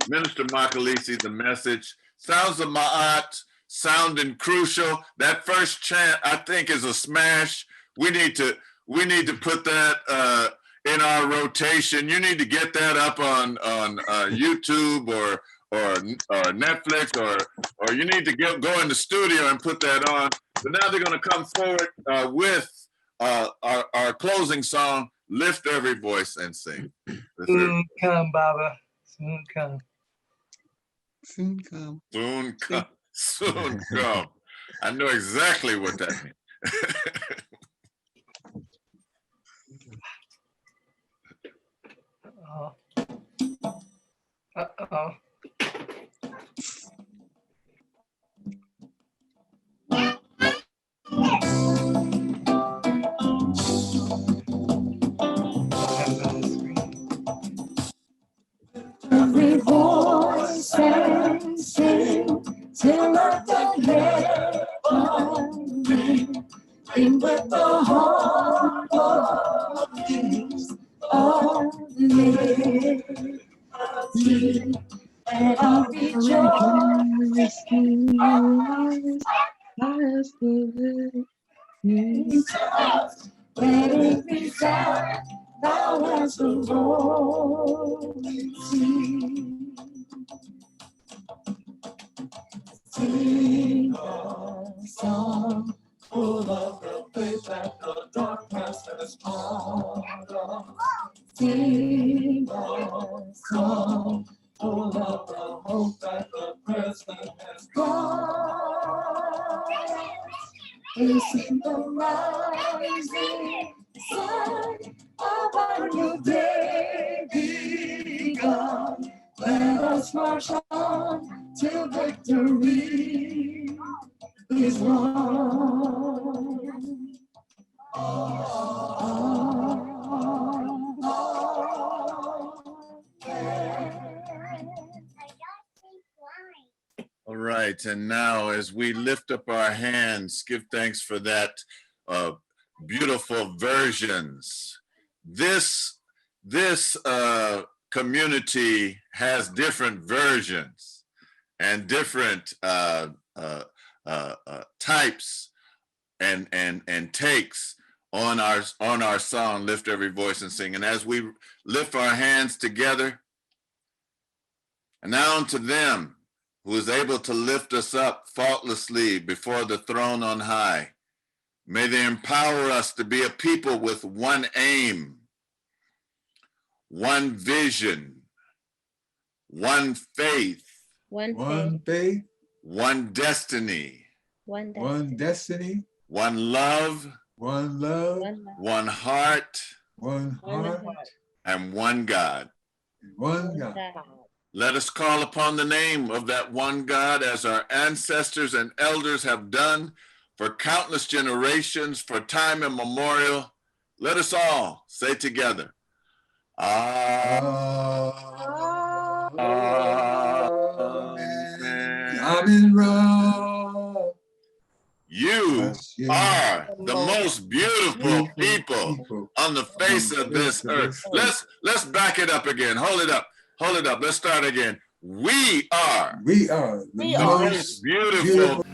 Minister Mxolisi, the message. Sounds of Ma'at, sounding crucial. That first chant, I think, is a smash. We need to put that in our rotation. You need to get that up on YouTube or Netflix, or you need to go in the studio and put that on. But now they're going to come forward with our closing song, Lift Every Voice and Sing. Soon come, Baba. Soon come. Soon come. Soon come. Soon come. I know exactly what that means. Uh-oh. Every voice and sing till at the heaven ring. Sing with the heart of peace of liberty, and I'll rejoice as the let it be found thou hast the Lord seen. Sing a song full of the faith that Listen the rising sun of our new day begun. Let us march on till victory is won. All right, and now as we lift up our hands, give thanks for that beautiful versions. This community has different versions and different types and takes on our song, Lift Every Voice and Sing. And as we lift our hands together, and now unto them who is able to lift us up faultlessly before the throne on high, may they empower us to be a people with one aim, one vision, one faith, One faith, one destiny, one destiny, one love, one love, one heart, one heart, and one God. one God. Let us call upon the name of that one God as our ancestors and elders have done for countless generations, for time immemorial. Let us all say together, Amen. You are the most beautiful people on the face of this earth. Let's back it up again. Hold it up. Hold it up. Let's start again. We are the most beautiful